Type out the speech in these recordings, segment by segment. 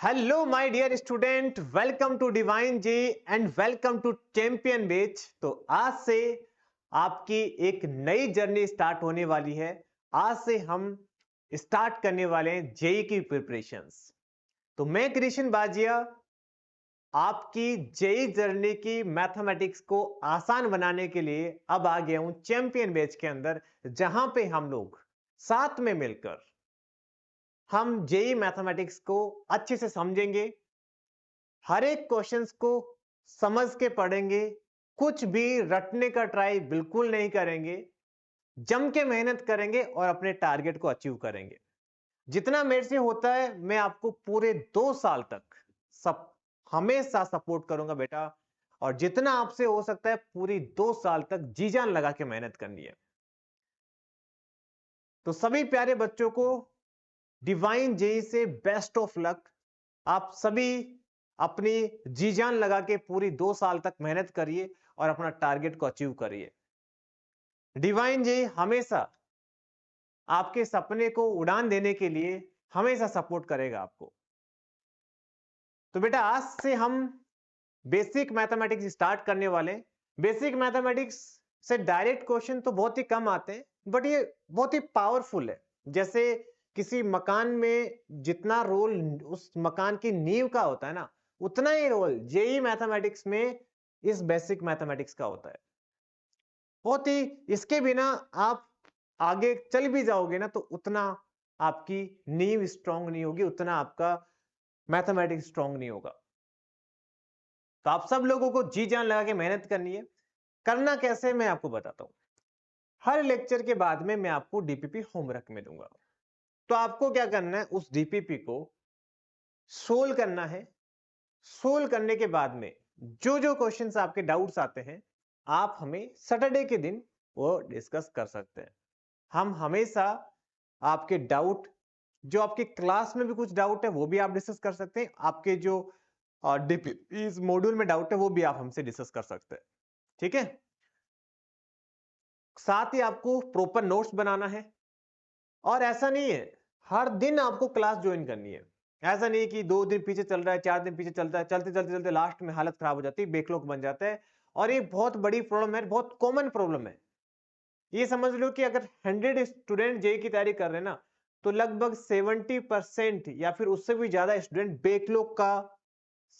Hello my dear student, welcome to divine ji and welcome to champion batch. तो आज से आपकी एक नई जर्नी स्टार्ट होने वाली है। आज से हम स्टार्ट करने वाले हैं जेई की प्रिपरेशंस। तो मैं कृष्ण बाजिया आपकी जेई जर्नी की मैथमेटिक्स को आसान बनाने के लिए अब आ गया हूं चैंपियन बेच के अंदर, जहां पे हम लोग साथ में मिलकर हम जेई मैथमेटिक्स को अच्छे से समझेंगे, हर एक क्वेश्चंस को समझ के पढ़ेंगे, कुछ भी रटने का ट्राई बिल्कुल नहीं करेंगे, जम के मेहनत करेंगे और अपने टारगेट को अचीव करेंगे। जितना मेरे से होता है मैं आपको पूरे 2 साल तक सब हमेशा सपोर्ट करूंगा बेटा। और जितना आपसे हो सकता है पूरी 2 साल तक जी जान लगा के मेहनत करनी है। तो सभी प्यारे बच्चों को डिवाइन जेई से बेस्ट ऑफ लक। आप सभी अपनी जी जान लगा के पूरी 2 साल तक मेहनत करिए और अपना टारगेट को अचीव करिए। डिवाइन जी हमेशा आपके सपने को उड़ान देने के लिए हमेशा सपोर्ट करेगा आपको। तो बेटा आज से हम बेसिक मैथमेटिक्स स्टार्ट करने वाले हैं। बेसिक मैथमेटिक्स से डायरेक्ट क्वेश्चन तो बहुत ही कम आते हैं, बट ये बहुत ही पावरफुल है। जैसे किसी मकान में जितना रोल उस मकान की नींव का होता है ना, उतना ही रोल जेई मैथमेटिक्स में इस बेसिक मैथमेटिक्स का होता है। बहुत ही इसके बिना आप आगे चल भी जाओगे ना तो उतना आपकी नींव स्ट्रांग नहीं होगी, उतना आपका मैथमेटिक्स स्ट्रांग नहीं होगा। तो आप सब लोगों को जी जान लगा के मेहनत करनी है। करना कैसे मैं आपको बताता हूं। हर लेक्चर के बाद में मैं आपको डीपीपी होमवर्क में दूंगा। तो आपको क्या करना है, उस डीपीपी को सोल्व करना है। सोल्व करने के बाद में जो जो क्वेश्चंस आपके डाउट्स आते हैं, आप हमें सैटरडे के दिन वो डिस्कस कर सकते हैं। हम हमेशा आपके डाउट, जो आपके क्लास में भी कुछ डाउट है वो भी आप डिस्कस कर सकते हैं। आपके जो इस मॉड्यूल में डाउट है वो भी आप हमसे डिस्कस कर सकते हैं। ठीक है। साथ ही आपको प्रॉपर नोट्स बनाना है। और ऐसा नहीं है हर दिन आपको क्लास ज्वाइन करनी है। ऐसा नहीं है कि 2 दिन पीछे चल रहा है, 4 दिन पीछे चलता है, चलते चलते चलते लास्ट में हालत खराब हो जाती है, बैकलॉग बन जाता है। और ये बहुत बड़ी प्रॉब्लम है, बहुत कॉमन प्रॉब्लम है। ये समझ लो कि अगर 100 स्टूडेंट जेई की तैयारी कर रहे हैं ना, तो लगभग 70% या फिर उससे भी ज्यादा स्टूडेंट बैकलॉग का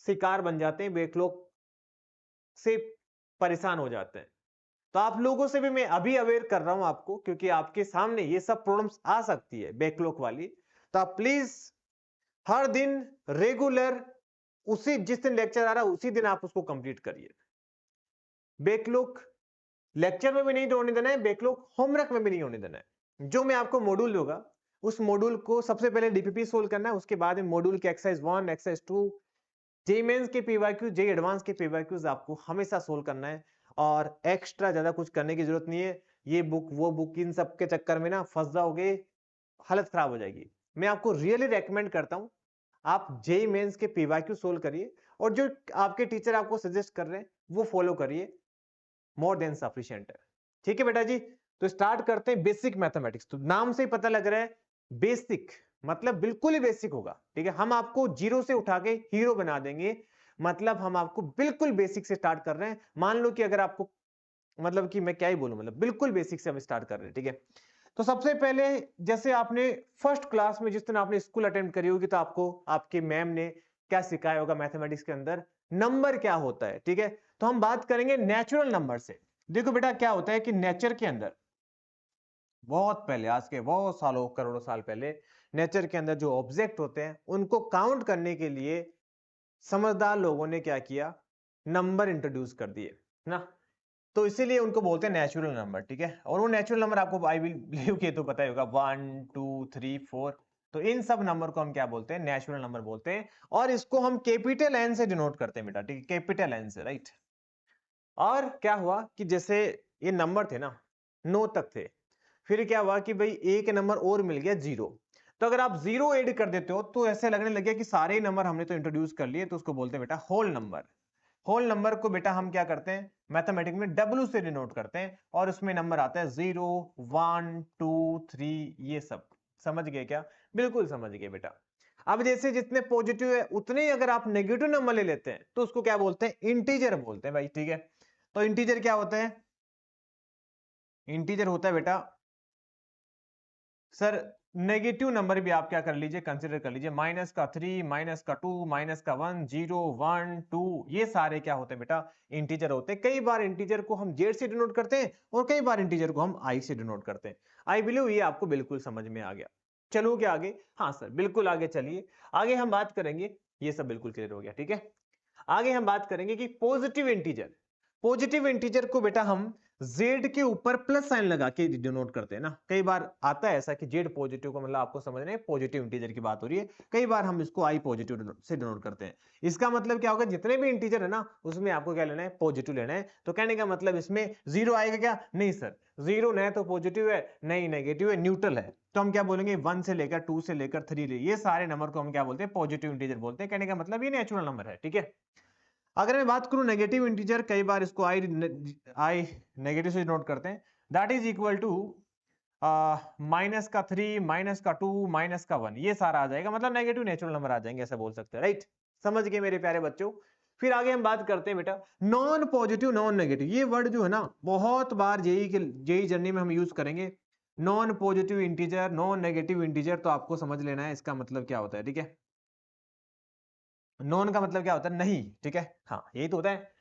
शिकार बन जाते हैं, बैकलॉग से परेशान हो जाते हैं। तो आप लोगों से भी मैं अभी अवेयर कर रहा हूं आपको, क्योंकि आपके सामने ये सब प्रॉब्लम्स आ सकती है बैकलॉग वाली। तो आप प्लीज हर दिन रेगुलर उसी जिस दिन लेक्चर आ रहा है उसी दिन आप उसको कंप्लीट करिए। बैकलॉग लेक्चर में भी नहीं होने देना है, बैकलॉग होमवर्क में भी नहीं होने देना है। जो मैं आपको मॉड्यूल दूंगा उस मॉड्यूल को सबसे पहले डीपीपी सोल्व करना है, उसके बाद में मॉड्यूल के एक्सरसाइज 1 एक्सरसाइज 2 जेई मेंस के पीवाईक्यू जेई एडवांस के पीवाईक्यूज आपको हमेशा सोल्व करना है। और एक्स्ट्रा ज्यादा कुछ करने की जरूरत नहीं है। ये बुक वो बुक इन सब के चक्कर में ना फंस जाओगे, हालत खराब हो जाएगी। मैं आपको रियली रेकमेंड करता हूं आप जेई मेंस के पीवाईक्यू सोल्व करिए और जो आपके टीचर आपको सजेस्ट कर रहे हैं वो फॉलो करिए। मोर देन सफिशिएंट है। ठीक है बेटा जी। तो स्टार्ट करते हैं बेसिक मैथमेटिक्स। तो नाम से ही पता लग रहा है बेसिक, मतलब बिल्कुल ही बेसिक होगा। ठीक है, हम आपको जीरो से उठा के हीरो बना देंगे। मतलब हम आपको बिल्कुल बेसिक से स्टार्ट कर रहे हैं। मान लो कि अगर आपको, मतलब कि मैं क्या ही बोलूं, मतलब बिल्कुल बेसिक से हम स्टार्ट कर रहे हैं। ठीक है। तो सबसे पहले, जैसे आपने फर्स्ट क्लास में जिस दिन आपने स्कूल अटेंड करी होगी तो आपको आपके मैम ने क्या सिखाया होगा मैथमेटिक्स के अंदर, नंबर क्या होता है। ठीक है। तो हम बात करेंगे नेचुरल नंबर से। देखो बेटा क्या होता है कि नेचर के अंदर बहुत पहले, आज के बहुत सालों करोड़ों साल पहले, नेचर के अंदर जो ऑब्जेक्ट होते हैं उनको काउंट करने के लिए समझदार लोगों ने क्या किया, नंबर इंट्रोड्यूस कर दिए ना। तो इसीलिए उनको बोलते हैं नेचुरल नंबर। ठीक है। और वो नेचुरल नंबर आपको आई विल बिलीव कि तो पता ही होगा, 1 2 3 4। तो इन सब नंबर को हम क्या बोलते हैं, नेचुरल नंबर बोलते हैं। और इसको हम कैपिटल एन से डिनोट करते हैं बेटा। ठीक है, कैपिटल एन से, राइट। और क्या हुआ कि जैसे ये नंबर थे ना, 9 तक थे। फिर क्या हुआ कि भाई एक नंबर और मिल गया, 0। तो अगर आप 0 ऐड कर देते हो तो ऐसे लगने लगे कि सारे नंबर हमने तो इंट्रोड्यूस कर लिए, तो उसको बोलते हैं बेटा होल नंबर। होल नंबर को बेटा हम क्या करते हैं मैथमेटिक्स में, डब्ल्यू से डिनोट करते हैं। और उसमें नंबर आता है 0 1 2 3, ये सब। समझ गए क्या? बिल्कुल समझ गए बेटा। अब जैसे जितने पॉजिटिव है उतने ही अगर आप नेगेटिव नंबर ले लेते हैं तो उसको क्या बोलते हैं, इंटीजर बोलते हैं भाई, ठीक है। तो इंटीजर क्या होता है, इंटीजर होता है बेटा सर नेगेटिव नंबर भी आप क्या कर लीजिए, कंसिडर कर लीजिए, माइनस का 3, माइनस का 2, माइनस का 1, 0, 1, 2, ये सारे क्या होते हैं बेटा, इंटीजर होते हैं। कई बार इंटीजर को हम जेड से डिनोट करते हैं और कई बार इंटीजर को हम आई से डिनोट करते हैं। आई बिलीव ये आपको बिल्कुल समझ में आ गया। चलो क्या आगे, हाँ सर बिल्कुल आगे चलिए, आगे हम बात करेंगे, ये सब बिल्कुल क्लियर हो गया, ठीक है। आगे हम बात करेंगे कि पॉजिटिव इंटीजर, पॉजिटिव इंटीजर को बेटा हम z के ऊपर प्लस साइन लगा के डिनोट करते हैं ना। कई बार आता है ऐसा कि z पॉजिटिव को मतलब आपको समझ रहे हैं पॉजिटिव इंटीजर की बात हो रही है, कई बार हम इसको i पॉजिटिव से डिनोट करते हैं। इसका मतलब क्या होगा, जितने भी इंटीजर है ना उसमें आपको क्या लेना है, पॉजिटिव लेना है। तो कहने का मतलब इसमें जीरो आएगा क्या, नहीं सर, जीरो न तो पॉजिटिव है नहीं नेगेटिव है, न्यूट्रल है। तो हम क्या बोलेंगे, 1 से लेकर 2 से लेकर 3 ये सारे नंबर को हम क्या बोलते हैं, पॉजिटिव इंटीजर बोलते हैं। कहने का मतलब ये नेचुरल नंबर है, ठीक है। अगर मैं बात करूं नेगेटिव इंटीजर, कई बार इसको आई नेगेटिव से नोट करते हैं, that is equal to minus का 3, माइनस का 2, माइनस का 1, ये सारा आ जाएगा, मतलब नेगेटिव नेचुरल नंबर आ जाएंगे, ऐसा बोल सकते हैं, राइट। समझ गए मेरे प्यारे बच्चों। फिर आगे हम बात करते हैं बेटा नॉन पॉजिटिव नॉन नेगेटिव। ये वर्ड जो है ना बहुत बार जेई जर्नी में हम यूज करेंगे। Non positive integer, non negative integer, तो आपको समझ लेना है इसका मतलब क्या होता है, ठीक है। नॉन का मतलब क्या होता है, नहीं, ठीक है, हाँ यही तो होता है।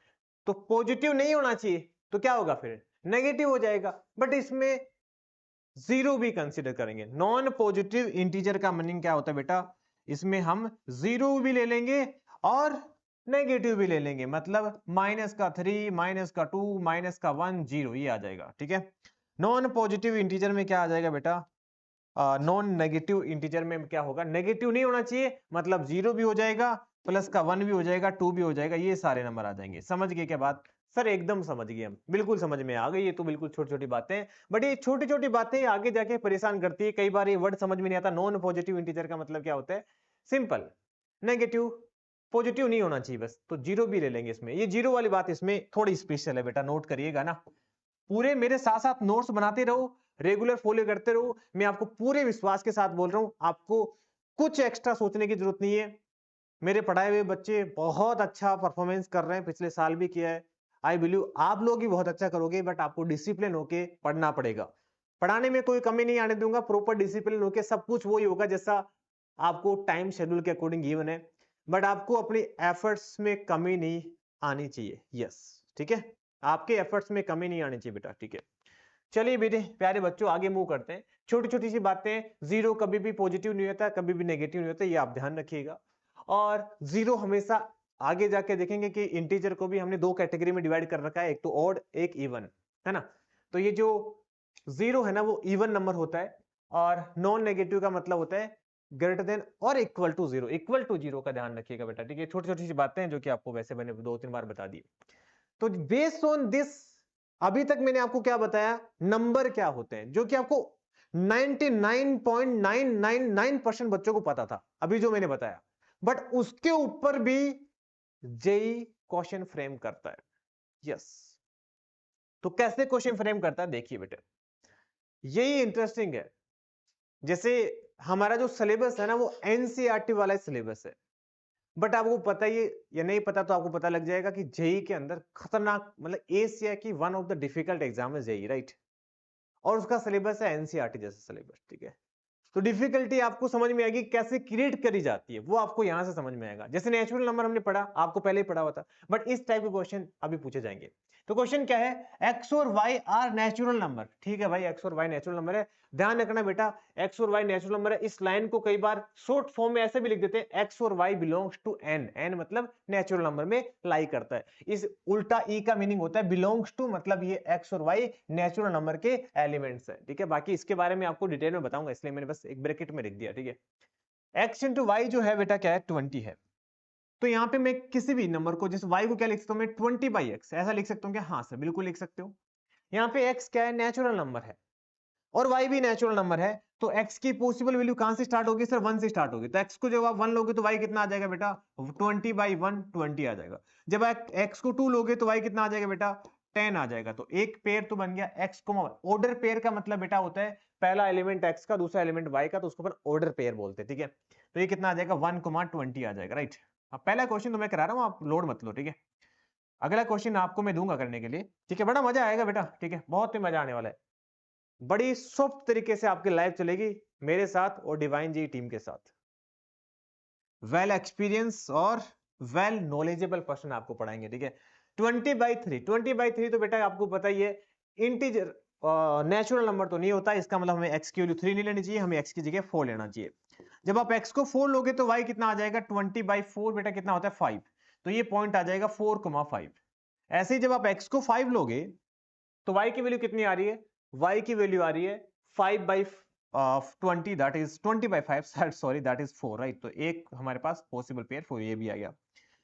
तो पॉजिटिव नहीं होना चाहिए तो क्या होगा, फिर नेगेटिव हो जाएगा। बट इसमें जीरो भी कंसीडर करेंगे। नॉन पॉजिटिव इंटीजर का मीनिंग क्या होता है बेटा, इसमें हम जीरो भी ले लेंगे और नेगेटिव भी ले लेंगे, मतलब माइनस का 3, माइनस का 2, माइनस का 1, 0, ये आ जाएगा, ठीक है। नॉन पॉजिटिव इंटीजर में क्या आ जाएगा बेटा, नॉन नेगेटिव इंटीजर में क्या होगा, नेगेटिव नहीं होना चाहिए, मतलब जीरो भी हो जाएगा, प्लस का 1 भी हो जाएगा, 2 भी हो जाएगा, ये सारे नंबर आ जाएंगे। समझ गए क्या बात, सर एकदम समझ गए हम, बिल्कुल समझ में आ गई। ये तो बिल्कुल छोटी छोटी बातें हैं, बट ये छोटी छोटी बातें आगे जाके परेशान करती है। कई बार ये वर्ड समझ में नहीं आता, नॉन पॉजिटिव इंटीजर का मतलब क्या होता है, सिंपल, नेगेटिव, पॉजिटिव नहीं होना चाहिए बस, तो जीरो भी ले लेंगे इसमें। ये जीरो वाली बात इसमें थोड़ी स्पेशल है बेटा, नोट करिएगा ना। पूरे मेरे साथ साथ नोट्स बनाते रहो, रेगुलर फॉलो करते रहो। मैं आपको पूरे विश्वास के साथ बोल रहा हूं, आपको कुछ एक्स्ट्रा सोचने की जरूरत नहीं है। मेरे पढ़ाए हुए बच्चे बहुत अच्छा परफॉर्मेंस कर रहे हैं, पिछले साल भी किया है। आई बिलीव आप लोग भी बहुत अच्छा करोगे, बट आपको डिसिप्लिन होके पढ़ना पड़ेगा। पढ़ाने में कोई कमी नहीं आने दूंगा, प्रॉपर डिसिप्लिन होके सब कुछ वही होगा जैसा आपको टाइम शेड्यूल के अकॉर्डिंग गिवन है। बट आपको अपनी एफर्ट्स में कमी नहीं आनी चाहिए, यस, ठीक है। आपके एफर्ट्स में कमी नहीं आनी चाहिए बेटा, ठीक है। चलिए बेटे प्यारे बच्चों आगे मूव करते हैं। छोटी छोटी सी बातें, जीरो कभी भी पॉजिटिव नहीं होता, कभी भी नेगेटिव नहीं होता, ये आप ध्यान रखिएगा। और जीरो हमेशा आगे जाके देखेंगे कि इंटीजर को भी हमने दो कैटेगरी में डिवाइड कर रखा है, एक तो ऑड एक इवन, है ना। तो ये जो जीरो है ना वो इवन नंबर होता है, और नॉन नेगेटिव का मतलब होता है ग्रेटर देन और equal to zero. Equal to zero का ध्यान रखिएगा बेटा, ठीक है। छोटी छोटी सी बातें हैं जो कि आपको वैसे मैंने 2-3 बार बता दी। तो बेस्ड ऑन दिस, अभी तक मैंने आपको क्या बताया, नंबर क्या होते हैं, जो कि आपको 99.999% बच्चों को पता था अभी जो मैंने बताया। बट उसके ऊपर भी जेई क्वेश्चन फ्रेम करता है, यस। तो कैसे क्वेश्चन फ्रेम करता है, देखिए बेटे, यही इंटरेस्टिंग है। जैसे हमारा जो सिलेबस है ना वो एनसीईआरटी वाला सिलेबस है, बट आपको पता ही या नहीं पता तो आपको पता लग जाएगा कि जेई के अंदर खतरनाक, मतलब एशिया की one of the difficult exam है जेई, राइट। और उसका सिलेबस है एनसीईआरटी जैसा सिलेबस, ठीक है। तो डिफिकल्टी आपको समझ में आएगी कैसे क्रिएट करी जाती है, वो आपको यहां से समझ में आएगा। जैसे नेचुरल नंबर हमने पढ़ा, आपको पहले ही पढ़ा हुआ था, बट इस टाइप के क्वेश्चन अभी पूछे जाएंगे। तो क्वेश्चन क्या है, एक्स और वाई आर नेचुरल नंबर, ठीक है भाई, एक्स और वाई नेचुरल नंबर है। ध्यान रखना बेटा, एक्स और वाई नेचुरल नंबर है। इस लाइन को कई बार शॉर्ट फॉर्म में ऐसे भी लिख देते हैं, एक्स और y belongs to n, n मतलब नेचुरल नंबर में लाई करता है। इस उल्टा ई का मीनिंग होता है बिलोंग्स टू, मतलब ये एक्स और वाई नेचुरल नंबर के एलिमेंट्स है, ठीक है। बाकी इसके बारे में आपको डिटेल में बताऊंगा, इसलिए मैंने बस एक ब्रैकेट में लिख दिया, ठीक है। एक्स इंटू वाई जो है बेटा क्या है, 20 है। तो यहाँ पे मैं किसी भी नंबर को, जैसे y को क्या लिख सकता हूँ मैं, 20/x ऐसा लिख सकता हूँ क्या, हाँ सर बिल्कुल लिख सकते हो। यहाँ पे x क्या है, नेचुरल नंबर है, और y भी नेचुरल नंबर है। तो x की पॉसिबल वैल्यू कहां से स्टार्ट होगी सर, 1 से स्टार्ट होगी। तो x को जब आप 1 लोगे तो y कितना आ जाएगा बेटा, 20/1 20 आ जाएगा। जब आप x को 2 लोगे तो y कितना आ जाएगा बेटा, 10 आ जाएगा। तो एक पेयर तो बन गया x, ऑर्डर पेयर का मतलब बेटा होता है पहला एलिमेंट एक्स का, दूसरा एलिमेंट वाई का, तो उसको अपन ऑर्डर पेयर बोलते हैं, ठीक है। तो ये कितना आ जाएगा 1,20 आ जाएगा, राइट। अब पहला क्वेश्चन तो मैं करा रहा हूँ, आप लोड मत लो, ठीक है। अगला क्वेश्चन आपको मैं दूंगा करने के लिए, ठीक है। बड़ा मजा आएगा बेटा, ठीक है, बहुत ही मजा आने वाला है। बड़ी सॉफ्ट तरीके से आपकी लाइफ चलेगी मेरे साथ और डिवाइन जी टीम के साथ। वेल एक्सपीरियंस और वेल नॉलेजेबल पर्सन आपको पढ़ाएंगे, ठीक है। 20/3 तो बेटा आपको पता ही है इंटीजर नेचुरल नंबर तो नहीं होता, इसका मतलब हमें x की वैल्यू 3 नहीं लेनी चाहिए, हमें x की जगह 4 लेना चाहिए। जब आप x को 4 लोगे तो y कितना आ जाएगा 20/4 बेटा कितना होता है 5, तो ये पॉइंट आ जाएगा 4,5। ऐसे ही जब आप x को 5 लोगे तो y की वैल्यू कितनी आ रही है, y की वैल्यू आ रही है 5/20, that is 20/5, sorry that is 4, right. तो एक हमारे पास पॉसिबल पेयर 4 ये भी आ गया।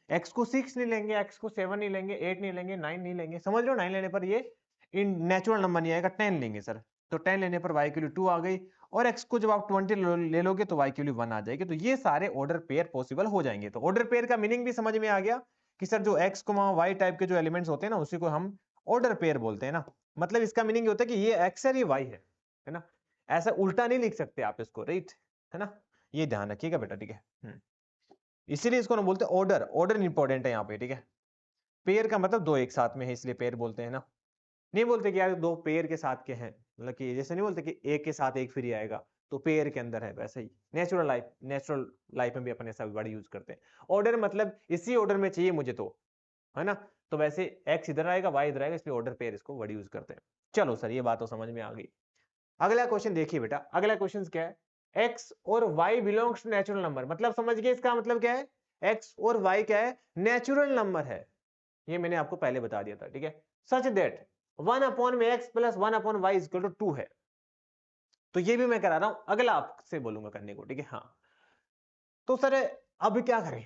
x को 6 नहीं लेंगे, x को 7 नहीं लेंगे, 8 नहीं लेंगे, 9 नहीं लेंगे, समझ लो 9 लेने पर ये इन नेचुरल नंबर नहीं आएगा, 10 लेंगे सर। तो 10 लेने पर y की वैल्यू 2 आ गई, और x को जब आप 20 ले लोगे तो y की वैल्यू 1 आ जाएगी। तो ये सारे ऑर्डर पेयर पॉसिबल हो जाएंगे। तो ऑर्डर पेयर का मीनिंग भी समझ में आ गया कि सर जो x, y टाइप के जो एलिमेंट्स होते हैं ना, उसी को हम ऑर्डर पेयर बोलते हैं ना। मतलब इसका मीनिंग ये होता है कि ये x है, ये y है ना। ऐसा उल्टा नहीं लिख सकते आप इसको, राइट, है ना। ये ध्यान रखिएगा बेटा, ठीक है। इसीलिए इसको ना बोलते हैं ऑर्डर, ऑर्डर इंपॉर्टेंट है यहाँ पे, ठीक है। पेयर का मतलब दो एक साथ में है, इसलिए पेयर बोलते हैं ना। नहीं बोलते कि यार दो पेयर के साथ के हैं, मतलब कि जैसे नहीं बोलते कि एक के साथ एक फ्री आएगा तो पेयर के अंदर है, वैसे ही नेचुरल लाइफ में भी अपन ऐसा वर्ड यूज करते हैं। ऑर्डर मतलब इसी ऑर्डर में चाहिए मुझे, तो है ना। तो वैसे एक्स इधर आएगा, वाई इधर आएगा, इसलिए ऑर्डर पेयर इसको वर्ड यूज करते हैं। चलो सर, ये बात तो समझ में आ गई। अगला क्वेश्चन देखिए बेटा, अगला क्वेश्चन क्या है, एक्स और y belongs to natural number, मतलब समझ गए इसका मतलब क्या है, एक्स और वाई क्या है, नेचुरल नंबर है। ये मैंने आपको पहले बता दिया था, ठीक है। Such that 1/x plus 1/y is equal to 2 है। तो ये भी मैं करा रहा हूं, अगला आपसे बोलूंगा करने को, ठीक है। हाँ, तो सर अब क्या करें,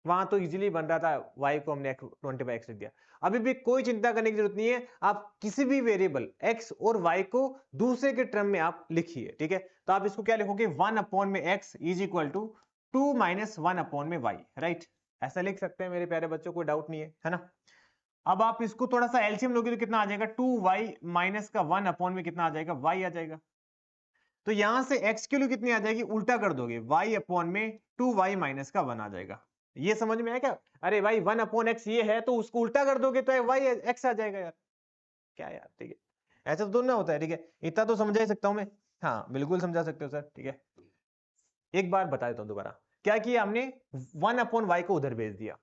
वहां तो इजीली बन रहा था, y को हमने 20/x लिख दिया। अभी भी कोई चिंता करने की जरूरत नहीं है, आप किसी भी वेरिएबल x और y को दूसरे के टर्म में आप लिखिए, ठीक है। तो आप इसको क्या लिखोगे, 1/x is equal to 2 - 1/y, right. ऐसा लिख सकते हैं मेरे प्यारे बच्चों, कोई डाउट नहीं है ना। अब आप इसको थोड़ा सा एलसीएम लोगे तो कितना आ जाएगा, 2y माइनस का 1 में कितना आ जाएगा, y आ जाएगा। तो यहां से x की वैल्यू कितनी आ जाएगी, उल्टा कर दोगे, y में 2y माइनस का 1 आ जाएगा। ये समझ में आया क्या, अरे भाई 1/x ये है तो उसको उल्टा कर दोगे तो y x आ जाएगा यार, क्या यार, ठीक है। ऐसा तो ना होता है, ठीक है। इतना तो समझा ही सकता हूं मैं, हाँ बिल्कुल समझा सकते हो सर, ठीक है। एक बार बता देता हूं दोबारा, क्या किया हमने, 1/y को उधर भेज दिया,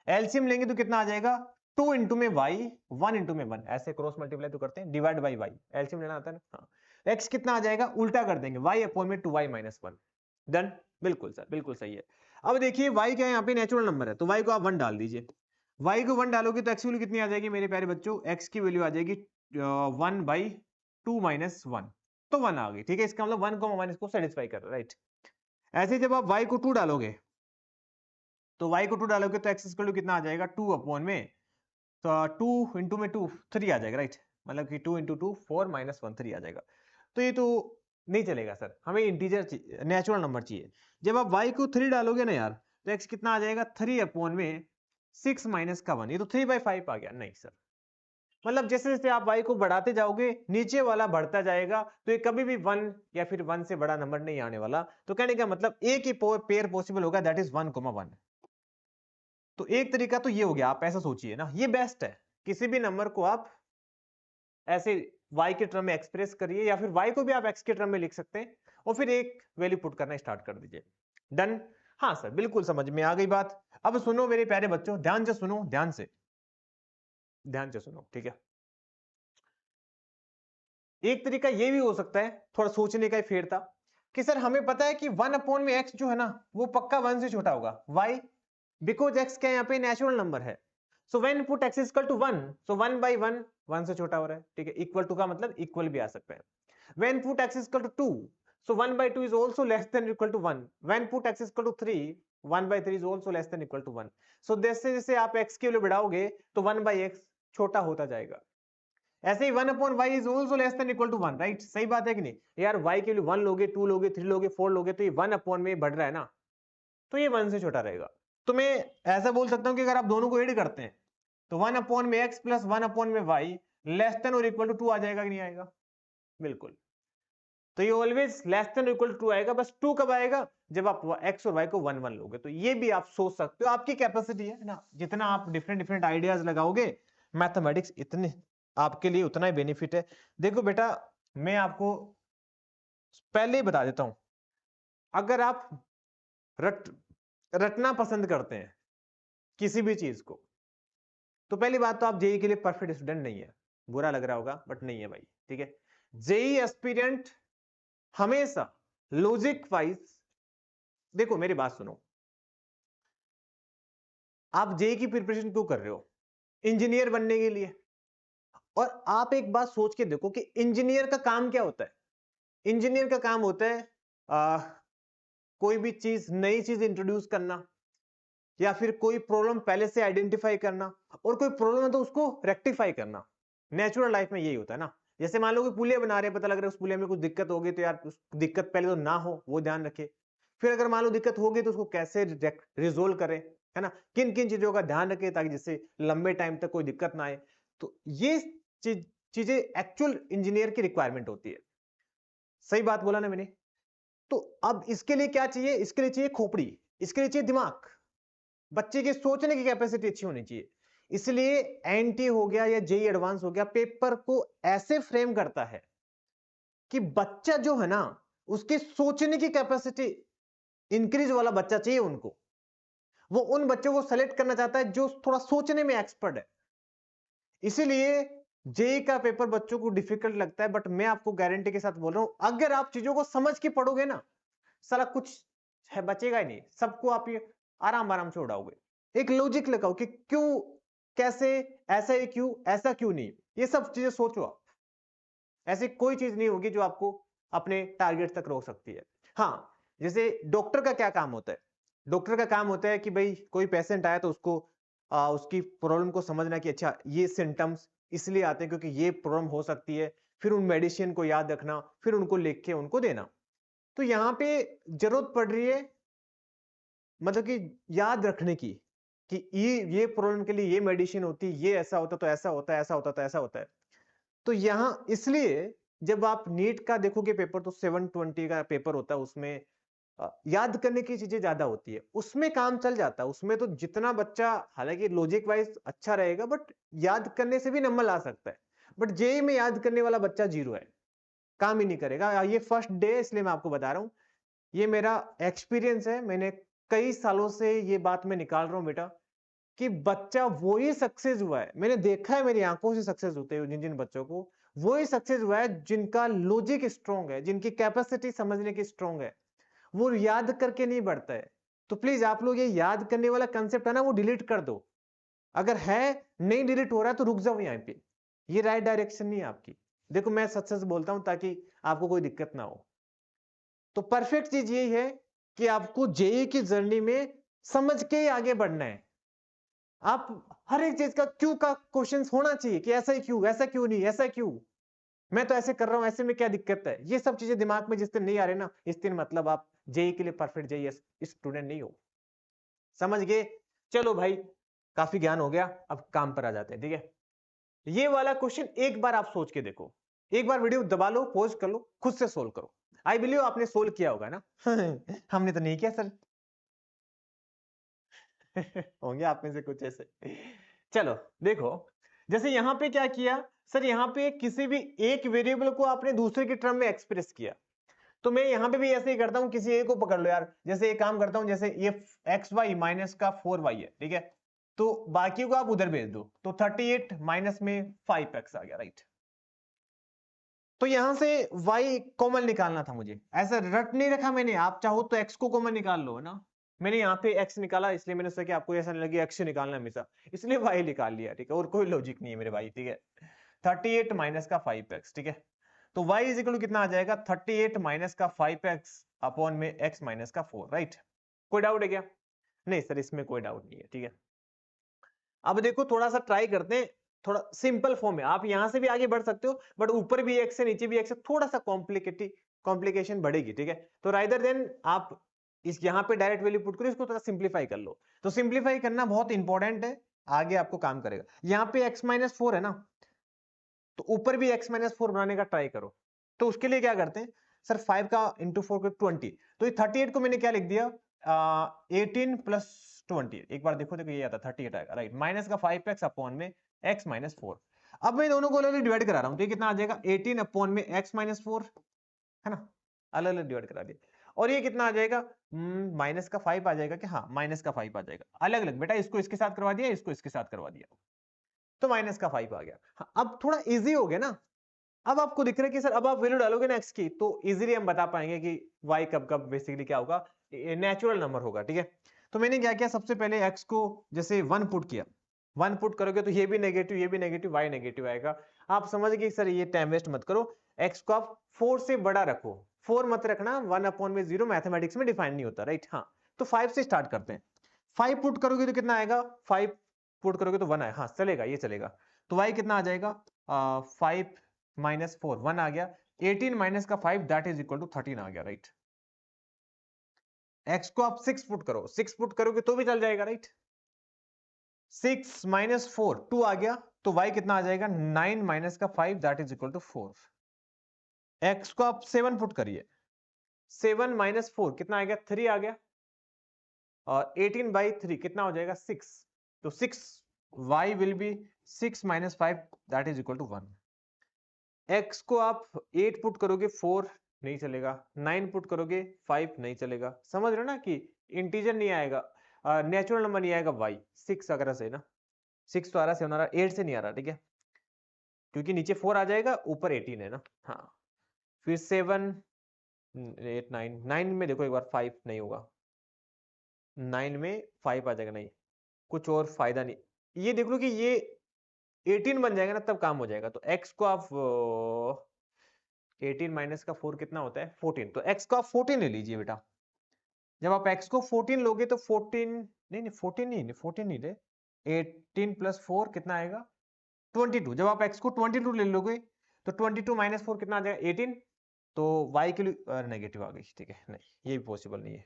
एलसीएम लेंगे तो कितना आ जाएगा, 2 इंटू में y, 1 इंटू में 1, ऐसे क्रॉस मल्टीप्लाई तो करते हैं, डिवाइड बाई y, एलसीएम लेना आता है ना। हाँ, x कितना आ जाएगा, उल्टा कर देंगे, y अपॉन में 2y माइनस 1, डन। बिल्कुल सर, बिल्कुल सही है। अब देखिए y क्या है, यहाँ पे नेचुरल नंबर है, तो y को आप 1 डाल दीजिए। y को 1 डालोगे तो x की वैल्यू कितनी आ जाएगी मेरे प्यारे बच्चों, x की वैल्यू आ जाएगी 1/2 माइनस 1, तो 1 आ गई, ठीक है। इसका मतलब 1, 1 इसको सेटिस्फाई कर रहा है, राइट। ऐसे ही जब आप y को 2 डालोगे, तो y को 2 डालोगे तो x इक्वल टू कितना आ जाएगा, 2 अपॉन में, तो 2 इंटू में 2 3 आ जाएगा, राइट। मतलब कि 2 इंटू 2 4 माइनस 1 3 आ जाएगा। तो ये तो नहीं चलेगा सर, हमें इंटीजर नेचुरल नंबर चाहिए। जब आप y को 3 डालोगे ना यार, तो x कितना आ जाएगा, 3 अपॉन में 6 माइनस का 1, ये तो 3/5 आ गया। नहीं सर, मतलब जैसे जैसे आप y को बढ़ाते जाओगे नीचे वाला बढ़ता जाएगा, तो ये कभी भी 1 या फिर 1 से बड़ा नंबर नहीं आने वाला। तो कहने का मतलब एक ही पेयर पॉसिबल होगा, दैट इज 1,1। तो एक तरीका तो ये हो गया, आप ऐसा सोचिए ना, ये बेस्ट है। किसी भी नंबर को आप ऐसे y के टर्म में एक्सप्रेस करिए, या फिर y को भी आप x के टर्म में लिख सकते हैं, और फिर एक वैल्यू पुट करना स्टार्ट कर दीजिए, डन। हाँ सर, बिल्कुल समझ में आ गई बात। अब सुनो मेरे प्यारे बच्चों, ध्यान से सुनो, ध्यान से सुनो, ठीक है। एक तरीका ये भी हो सकता है, थोड़ा सोचने का ही फेर था, कि सर हमें पता है कि 1 में x जो है ना, वो पक्का 1 से छोटा होगा, why, बिकॉज x क्या यहाँ पे नेचुरल नंबर है। So when put x equal to 1, so 1/1 1 से छोटा हो रहा है, ठीक है। इक्वल टू का मतलब इक्वल भी आ सकता है। When put x equal to 2, so 1/2 is also less than equal to 1। When put x equal to 3, 1/3 is also less than equal to 1। So जैसे जैसे आप x की वैल्यू बढ़ाओगे तो 1/x छोटा होता जाएगा। ऐसे ही 1/y is also less than equal to 1, right. सही बात है कि नहीं यार, y के लिए 1 लोगे, 2 लोगे, 3 लोगे, 4 लोगे, तो ये 1 में बढ़ रहा है ना, तो ये 1 से छोटा रहेगा। तो मैं ऐसा बोल सकता हूं कि अगर आप दोनों को ऐड करते हैं तो 1/x plus 1/y less than और इक्वल टू 2 आ जाएगा कि नहीं आएगा, बिल्कुल। तो ये always less than equal to आएगा, बस 2 कब आएगा, जब आप x और y को 1 1 लोगे। तो ये भी आप सोच सकते हो, आपकी कैपेसिटी है ना, जितना आप डिफरेंट डिफरेंट आइडियाज लगाओगे मैथमेटिक्स इतने आपके लिए उतना ही बेनिफिट है। देखो बेटा, मैं आपको पहले ही बता देता हूं, अगर आप रटना पसंद करते हैं किसी भी चीज को, तो पहली बात तो आप जेई के लिए परफेक्ट स्टूडेंट नहीं है। बुरा लग रहा होगा बट नहीं है भाई, ठीक है। जेई एस्पिरेंट हमेशा लॉजिक वाइज, देखो मेरी बात सुनो, आप जेई की प्रिपरेशन क्यों कर रहे हो? इंजीनियर बनने के लिए। और आप एक बात सोच के देखो कि इंजीनियर का काम क्या होता है। इंजीनियर का काम होता है कोई भी चीज, नई चीज इंट्रोड्यूस करना, या फिर कोई प्रॉब्लम पहले से आइडेंटिफाई करना, और कोई प्रॉब्लम है तो उसको रेक्टिफाई करना। नेचुरल लाइफ में यही होता है ना। जैसे मान लो कि पुलिया बना रहे हैं, पता लग रहा है उस पुलिया में कुछ दिक्कत होगी, तो यार उस दिक्कत पहले तो ना हो वो ध्यान रखे। फिर अगर मान लो दिक्कत होगी तो उसको कैसे रिजोल्व करें, है ना, किन किन चीजों का ध्यान रखें ताकि जिससे लंबे टाइम तक कोई दिक्कत ना आए। तो ये चीजें एक्चुअल इंजीनियर की रिक्वायरमेंट होती है। सही बात बोला ना मैंने? तो अब इसके लिए क्या चाहिए? इसके लिए चाहिए खोपड़ी, इसके लिए चाहिए दिमाग, बच्चे की सोचने की कैपेसिटी अच्छी होनी चाहिए। इसलिए एनटी हो गया या जेई एडवांस हो गया, पेपर को ऐसे फ्रेम करता है कि बच्चा जो है ना, उसके सोचने की कैपेसिटी इंक्रीज वाला बच्चा चाहिए उनको। वो उन बच्चों को सेलेक्ट करना चाहता है जो थोड़ा सोचने में एक्सपर्ट है। इसीलिए जेई का पेपर बच्चों को डिफिकल्ट लगता है, बट मैं आपको गारंटी के साथ बोल रहा हूं, अगर आप चीजों को समझ के पढ़ोगे ना, सारा कुछ है बचेगा ही नहीं, सबको आप ये आराम आराम से उड़ाओगे। एक लॉजिक लगाओ कि क्यों, कैसे, ऐसा ही क्यों, ऐसा क्यों नहीं, ये सब चीजें सोचो आप। ऐसी कोई चीज नहीं होगी जो आपको अपने टारगेट तक रोक सकती है। हाँ, जैसे डॉक्टर का क्या काम होता है? डॉक्टर का काम होता है कि भाई कोई पेशेंट आया तो उसको उसकी प्रॉब्लम को समझना कि अच्छा ये सिम्टम्स इसलिए आते हैं क्योंकि ये प्रॉब्लम हो सकती है, फिर उन मेडिसिन को याद रखना, फिर उनको लिख के उनको देना। तो यहाँ पे जरूरत पड़ रही है मतलब कि याद रखने की, कि ये प्रॉब्लम के लिए ये मेडिसिन होती है, ये ऐसा होता तो ऐसा होता है, ऐसा होता तो ऐसा होता है। तो यहां इसलिए जब आप नीट का देखोगे पेपर, तो 720 का पेपर होता है, उसमें याद करने की चीजें ज्यादा होती है, उसमें काम चल जाता है। उसमें तो जितना बच्चा हालांकि लॉजिक वाइज अच्छा रहेगा, बट याद करने से भी नंबर ला सकता है। बट जेई में याद करने वाला बच्चा जीरो है, काम ही नहीं करेगा। ये फर्स्ट डे इसलिए मैं आपको बता रहा हूं, ये मेरा एक्सपीरियंस है, मैंने कई सालों से ये बात मैं निकाल रहा हूं बेटा, कि बच्चा वही सक्सेस हुआ है, मैंने देखा है मेरी आंखों से सक्सेस होते हुए जिन जिन बच्चों को, वही सक्सेस हुआ है जिनका लॉजिक स्ट्रांग है, जिनकी कैपेसिटी समझने की स्ट्रांग है, वो याद करके नहीं बढ़ता है। तो प्लीज आप लोग ये याद करने वाला कंसेप्ट है ना, वो डिलीट कर दो। अगर है नहीं डिलीट हो रहा है तो रुक जाओ यहाँ पे, ये राइट डायरेक्शन नहीं है आपकी। देखो मैं सच सच बोलता हूं ताकि आपको कोई दिक्कत ना हो। तो परफेक्ट चीज यही है कि आपको जेई की जर्नी में समझ के ही आगे बढ़ना है। आप हर एक चीज का क्यों का क्वेश्चन होना चाहिए, कि ऐसा ही क्यों, ऐसा क्यों नहीं, ऐसा क्यों, मैं तो ऐसे कर रहा हूं, ऐसे में क्या दिक्कत है। ये सब चीजें दिमाग में जिस दिन नहीं आ रहे ना, इस दिन मतलब आप जेई के लिए परफेक्ट जेई स्टूडेंट नहीं हो। समझ गए? चलो भाई, काफी ज्ञान हो गया, अब काम पर आ जाते हैं, ठीक है। ये वाला क्वेश्चन एक बार आप सोच के देखो, एक बार वीडियो दबा लो, पॉज कर लो, खुद से सोल्व करो। आई बिलीव आपने सोल्व किया होगा ना। हमने तो नहीं किया सर। होंगे आप में से कुछ ऐसे। चलो देखो, जैसे यहां पे क्या किया सर, यहां पे किसी भी एक वेरिएबल को आपने दूसरे के टर्म में एक्सप्रेस किया। तो मैं यहां पे भी ऐसे ही करता हूं, किसी एक को पकड़ लो यार, जैसे एक काम करता हूं, जैसे ये एक्स वाई माइनस का 4y है, ठीक है, तो बाकी को आप उधर भेज दो, तो 38 माइनस में 5x आ गया, राइट। तो यहां से y कॉमन निकालना था मुझे, ऐसा रट नहीं रखा मैंने, आप चाहो तो x को कॉमन निकाल लो, है ना। मैंने यहाँ पे x निकाला, इसलिए मैंने सोचा कि आपको ऐसा नहीं लगे x से निकालना हमेशा, इसलिए y निकाल लिया, ठीक है, और कोई लॉजिक नहीं है मेरे भाई, ठीक है। 38 माइनस का 5x, ठीक है, तो y इज इक्वल टू कितना आ जाएगा, 38 माइनस का 5x अपॉन में x माइनस का 4, राइट। कोई डाउट है क्या? नहीं सर, इसमें कोई डाउट नहीं है, ठीक है। अब देखो थोड़ा सा ट्राई करते हैं, थोड़ा सिंपल फॉर्म है, आप यहां से भी आगे बढ़ सकते हो, बट ऊपर भी x है नीचे भी x है, थोड़ा सा कॉम्प्लिकेशन बढ़ेगी, ठीक है। तो राइदर देन आप इस यहां पे डायरेक्ट वैल्यू पुट करो, इसको थोड़ा सिंप्लीफाई कर लो। तो सिंप्लीफाई करना बहुत इंपॉर्टेंट है, आगे आपको काम करेगा। यहाँ पे x माइनस 4 है ना, तो ऊपर भी x माइनस 4 बनाने का ट्राई करो। तो उसके लिए क्या करते हैं, सर 5 का इंटू 4 को 20, तो ये 38 को मैंने क्या लिख दिया 18 प्लस 20, एक बार देखो देखो ये आता 38 आएगा राइट, माइनस का 5x अपॉन में x माइनस 4। अब मैं दोनों को अलग डिवाइड करा रहा हूं तो ये कितना आ जाएगा 18 अपॉन में x माइनस 4, है ना, अलग अलग डिवाइड करा दिया। और ये कितना आ जाएगा माइनस का 5 आ जाएगा कि हाँ माइनस का 5 आ जाएगा, अलग अलग बेटा, इसको इसके साथ करवा दिया, इसको इसके साथ करवा दिया, तो माइनस का 5 आ गया। हाँ, अब थोड़ा इजी हो गया ना, अब आपको दिख रहा है कि सर अब आप वैल्यू डालोगे ना x की तो इजीली हम बता पाएंगे कि y कब कब बेसिकली क्या होगा, नेचुरल नंबर होगा, ठीक है। तो मैंने क्या किया, सबसे पहले x को जैसे 1 पुट किया, 1 पुट करोगे तो ये भी नेगेटिव, y नेगेटिव आएगा। आप समझ गए सर ये टाइम वेस्ट मत करो, x को आप 4 से बड़ा रखो, 4 मत रखना, 1 अपॉन में 0 मैथमेटिक्स में डिफाइन नहीं होता, राइट। हाँ, तो 5 से स्टार्ट करते हैं। 5 पुट करोगे तो कितना आएगा, 5 पुट करोगे तो 1 आए, हाँ चलेगा, ये चलेगा। तो y कितना आ जाएगा 5 माइनस 4, 1 आ गया, 18 माइनस का 5 दैट इज इक्वल टू 13 आ गया, राइट। x को आप 6 पुट करो, 6 पुट करोगे तो भी चल जाएगा, राइट। 6 माइनस 4 2 आ गया, तो y कितना आ जाएगा 9 माइनस का 5 that is equal to 4। x को आप 7 पुट करिए, 7 माइनस 4 कितना आ गया 3 आ गया, और 18 बाई 3 कितना हो जाएगा 6, तो 6 y will be 6 minus 5 that is equal to 1। x को आप 8 पुट करोगे 4 नहीं चलेगा, 9 पुट करोगे 5 नहीं चलेगा, समझ रहे हो ना कि इंटीजर नहीं आएगा, नेचुरल नंबर नहीं आएगा y। 6 अगर से ना 6 तो आ रहा, 7 आ रहा, 8 से नहीं आ रहा, ठीक है, क्योंकि नीचे 4 आ जाएगा, ऊपर 18 है ना। हाँ, फिर 7 8 9 9 में देखो एक बार 5 नहीं होगा, 9 में 5 आ जाएगा, नहीं कुछ और फायदा नहीं, ये देख लो कि ये 18 बन जाएगा ना तब काम हो जाएगा। तो x को आप 18 माइनस का 4 कितना होता है 14, तो x को आप 14 ले लीजिए बेटा। जब आप x को 14 लोगे तो 14 नहीं नहीं 14 नहीं 14 नहीं ले, 18 प्लस 4 कितना आएगा 22। जब आप x को 22 ले लोगे तो 22 माइनस 4 कितना आ जाएगा 18, तो y के लिए नेगेटिव आ गई, ठीक है, नहीं ये भी पॉसिबल नहीं है।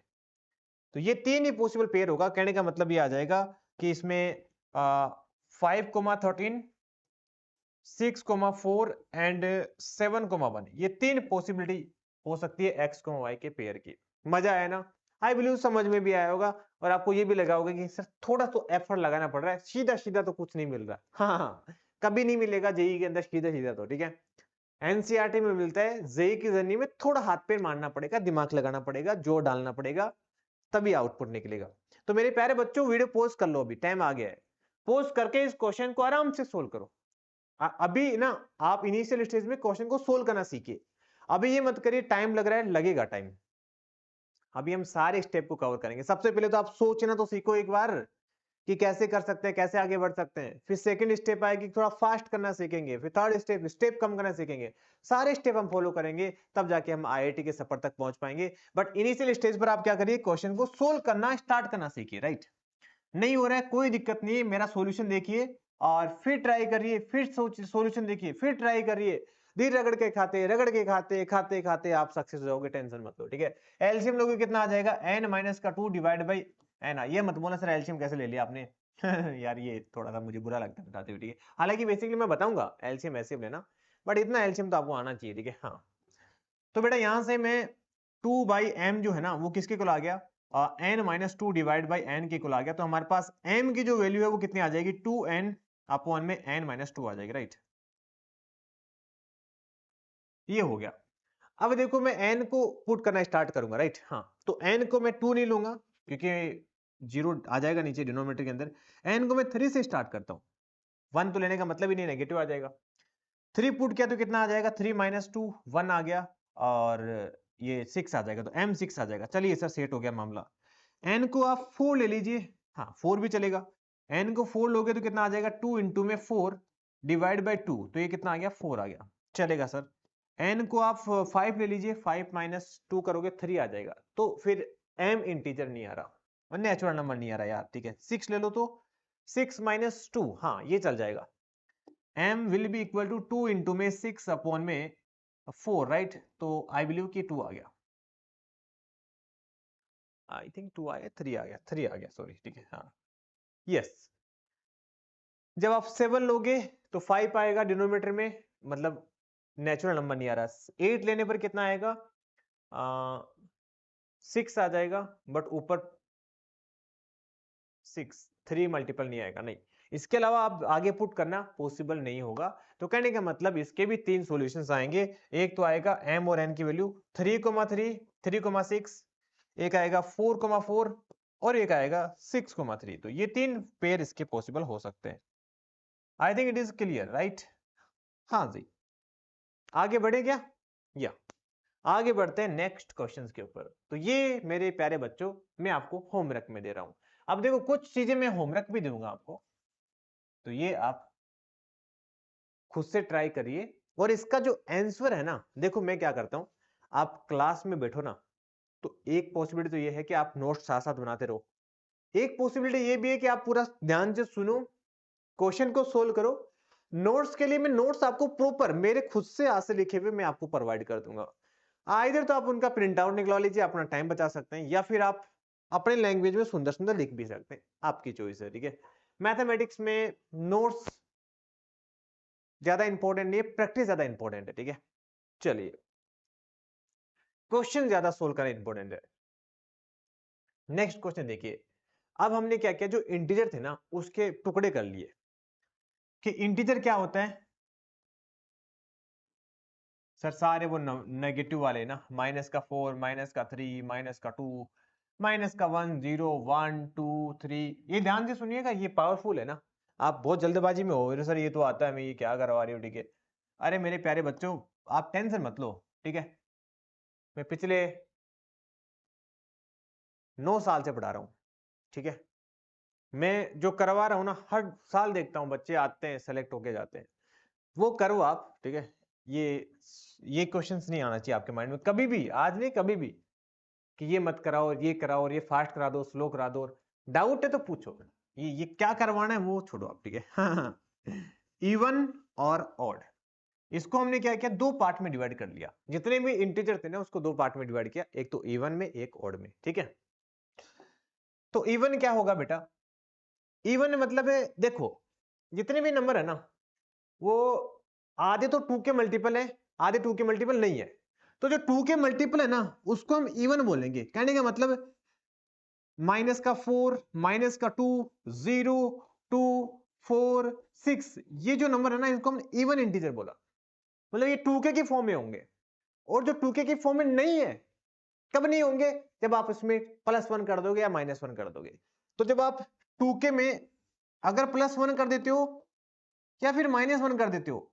तो ये 3 ही पॉसिबल पेयर होगा, कहने का मतलब ये आ जाएगा कि इसमें 5,13 6,4 एंड 7,1 ये 3 पॉसिबिलिटी हो सकती है x, y के पेयर की। मजा आया ना, आई बिलीव समझ में भी आया होगा, और आपको ये भी लगा होगा कि सर थोड़ा तो एफर्ट लगाना पड़ रहा है, सीधा सीधा तो कुछ नहीं मिल रहा। हाँ हाँ, कभी नहीं मिलेगा जेई के अंदर सीधा सीधा, तो ठीक है, एनसीईआरटी में मिलता है, जेई की जर्नी में थोड़ा हाथ पैर मारना पड़ेगा, दिमाग लगाना पड़ेगा, जोर डालना पड़ेगा, तभी आउटपुट निकलेगा। तो मेरे प्यारे बच्चों वीडियो पॉज कर लो, अभी टाइम आ गया है, पॉज करके इस क्वेश्चन को आराम से सोल्व करो। अभी ना आप इनिशियल स्टेज में क्वेश्चन को सोल्व करना सीखिए, अभी ये मत करिए टाइम लग रहा है, लगेगा टाइम। अभी हम सारे स्टेप को कवर करेंगे। सबसे पहले तो आप सोचना तो सीखो एक बार कि कैसे कर सकते हैं, कैसे आगे बढ़ सकते हैं, फिर सेकंड स्टेप आएगी थोड़ा फास्ट करना सीखेंगे, फिर थर्ड स्टेप स्टेप कम करना सीखेंगे, सारे स्टेप हम फॉलो करेंगे, तब जाके हम आईआईटी के सफर तक पहुंच पाएंगे। बट इनिशियल स्टेज पर आप क्या करिए, क्वेश्चन को सोल्व करना स्टार्ट करना सीखिए, राइट। नहीं हो रहा है कोई दिक्कत नहीं है, मेरा सॉल्यूशन देखिए और फिर ट्राई करिए, फिर सॉल्यूशन देखिए, फिर ट्राई करिए, धीरे रगड़ के खाते खाते खाते आप सक्सेस हो जाओगे, टेंशन मत लो, ठीक है। एलसीएम लोगे कितना आ जाएगा n माइनस का 2 डिवाइड बाई एन। ये मत बोलना सर एलसीएम कैसे ले लिया आपने यार ये थोड़ा सा मुझे बुरा लगता है बताते हुए, ठीक है, हालांकि बेसिकली मैं बताऊंगा एलसीएम ऐसे लेना, बट इतना एलसीएम तो आपको आना चाहिए, ठीक है। हाँ, तो बेटा यहां से मैं 2 बाई एम जो है ना वो किसके इक्वल आ गया, n minus 2 divide by n के इक्वल आ गया, तो हमारे पास m की जो वैल्यू है वो कितनी आ जाएगी 2n अपॉन में n माइनस 2 आ जाएगी, राइट। ये हो गया। अब देखो मैं n को पुट करना स्टार्ट करूंगा, राइट। हाँ, तो n को मैं 2 नहीं लूंगा क्योंकि जीरो आ जाएगा नीचे डिनोमिनेटर के अंदर, n को मैं 3 से स्टार्ट करता हूं, 1 तो लेने का मतलब ही नहीं, नेगेटिव आ जाएगा। 3 पुट किया तो कितना आ जाएगा 3 माइनस 2 1 आ गया, और ये 6 आ जाएगा, तो m 6 आ जाएगा। चलिए सर सेट हो गया मामला। n को आप 4 ले लीजिए, हाँ 4 भी चलेगा। n को 4 लोगे तो कितना आ जाएगा 2 इंटू में 4 डिवाइड बाई 2, तो ये कितना आ गया 4 आ गया, चलेगा सर। n को आप 5 ले लीजिए, 5 माइनस 2 करोगे 3 आ जाएगा, तो फिर m इंटीजर नहीं आ रहा और नेचुरल नंबर नहीं आ रहा यार, ठीक है। 6 ले लो तो 6 माइनस 2, हाँ ये चल जाएगा। m will be equal to 2 into में 6 अपॉन में 4, राइट। तो आई बिलीव कि 2 आ गया, आई थिंक 2 आ गया, 3 आ गया, 3 आ गया, सॉरी, ठीक है। हाँ यस, जब आप 7 लोगे तो 5 आएगा डिनोमिनेटर में, मतलब नेचुरल नंबर नहीं आ रहा। 8 लेने पर कितना आएगा 6 आ जाएगा, बट ऊपर 6 3 मल्टीपल नहीं आएगा, नहीं। इसके अलावा आप आगे पुट करना पॉसिबल नहीं होगा। तो कहने का मतलब इसके भी 3 सॉल्यूशंस आएंगे। एक तो आएगा m और n की वैल्यू 3,3, 3,6, एक आएगा 4,4 और एक आएगा 6,3। तो ये 3 पेयर इसके पॉसिबल हो सकते हैं। I think it is clear, right? हाँ जी, आगे बढ़े क्या? या आगे बढ़ते हैं नेक्स्ट क्वेश्चंस के ऊपर। तो ये मेरे प्यारे बच्चों, मैं आपको होमवर्क में दे रहा हूं। अब देखो, कुछ चीजें मैं होमवर्क भी दूंगा आपको, तो ये आप खुद से ट्राई करिए। और इसका जो आंसर है ना, देखो मैं क्या करता हूं, आप क्लास में बैठो ना, तो एक पॉसिबिलिटी तो ये है कि आप नोट्स साथ साथ बनाते रहो। एक पॉसिबिलिटी ये भी है कि आप पूरा ध्यान से सुनो, क्वेश्चन को सोल्व करो। नोट्स के लिए मैं नोट्स आपको प्रॉपर मेरे खुद से हाथ से लिखे हुए मैं आपको प्रोवाइड कर दूंगा। इधर तो आप उनका प्रिंट आउट निकलवा लीजिए, अपना टाइम बचा सकते हैं, या फिर आप अपने लैंग्वेज में सुंदर सुंदर लिख भी सकते हैं, आपकी चॉइस है, ठीक है। मैथमेटिक्स में नोट्स ज्यादा इंपॉर्टेंट नहीं है, प्रैक्टिस ज्यादा इंपॉर्टेंट है, ठीक है। चलिए, क्वेश्चन ज्यादा सोल्व करना इंपॉर्टेंट है। नेक्स्ट क्वेश्चन देखिए। अब हमने क्या किया, जो इंटीजर थे ना उसके टुकड़े कर लिए कि इंटीजर क्या होता है सर, सारे वो नेगेटिव वाले ना, -4, -3, -2, -1, 0, 1, 2, 3। ये ध्यान से सुनिएगा, ये पावरफुल है ना। आप बहुत जल्दबाजी में हो, "अरे सर ये तो आता है, मैं ये क्या करवा रही हूँ", ठीक है। अरे मेरे प्यारे बच्चों, आप टेंशन मत लो, ठीक है। मैं पिछले 9 साल से पढ़ा रहा हूँ, ठीक है। मैं जो करवा रहा हूँ ना, हर साल देखता हूँ बच्चे आते हैं, सेलेक्ट होके जाते हैं। वो करो आप, ठीक है। ये ये क्वेश्चंस नहीं आना चाहिए आपके माइंड में कभी भी, आज नहीं कभी भी, कि ये मत कराओ, ये कराओ, और ये फास्ट करा दो, स्लो करा दो। डाउट है तो पूछो, ये क्या करवाना है वो छोड़ो आप, ठीक है। हाँ, इवन और ऑड, इसको हमने क्या किया, दो पार्ट में डिवाइड कर लिया। जितने भी इंटीजर थे ना उसको दो पार्ट में डिवाइड किया, एक तो इवन में, एक ऑड में, ठीक है। तो इवन क्या होगा बेटा, इवन मतलब है, देखो जितने भी नंबर है ना, वो आधे तो 2 के मल्टीपल है, आधे 2 के मल्टीपल नहीं है। तो जो 2 के मल्टीपल है ना उसको हम इवन बोलेंगे। कहने का मतलब -4, -2, 0, 2, 4, 6, ये जो नंबर है ना इसको हम इवन इंटीजर बोला। मतलब ये 2k की फॉर्म में होंगे। और जो 2k की फॉर्म में नहीं है, कब नहीं होंगे, जब आप इसमें +1 कर दोगे या -1 कर दोगे। तो जब आप 2k में अगर +1 कर देते हो या फिर -1 कर देते हो,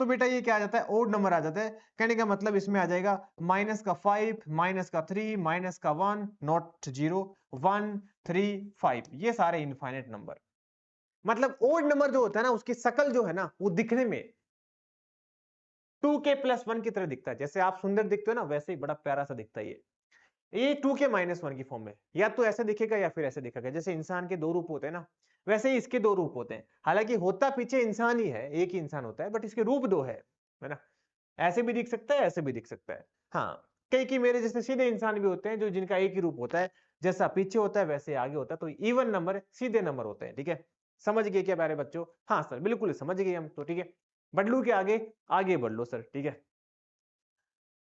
तो बेटा ये क्या आ जाता है, ओड नंबर आ जाता है। कहने का मतलब इसमें आ जाएगा -5, -3, -1, नॉट 0, 1, 3, 5, ये सारे इनफाइनाइट नंबर। मतलब ओड नंबर जो होता है ना उसकी शकल जो है ना वो दिखने में 2k+1 की तरह दिखता है। जैसे आप सुंदर दिखते हो ना, वैसे ही बड़ा प्यारा सा दिखता है ये 2k-1 की फॉर्म में, या तो ऐसे दिखेगा या फिर ऐसे दिखेगा। जैसे इंसान के दो रूप होते हैं ना, वैसे ही इसके दो रूप होते हैं। हालांकि होता पीछे इंसान ही है, एक ही इंसान होता है, बट इसके रूप दो है ना। ऐसे भी दिख सकता है, ऐसे भी दिख सकता है। हाँ, कई मेरे जैसे सीधे इंसान भी होते हैं जो जिनका एक ही रूप होता है, जैसा पीछे होता है वैसे आगे होता है। तो इवन नंबर सीधे नंबर होते हैं, ठीक है। समझ गए क्या प्यारे बच्चों? हाँ सर, बिल्कुल समझ गए हम तो, ठीक है। बढ़ लू के आगे, आगे बढ़ लो सर, ठीक है।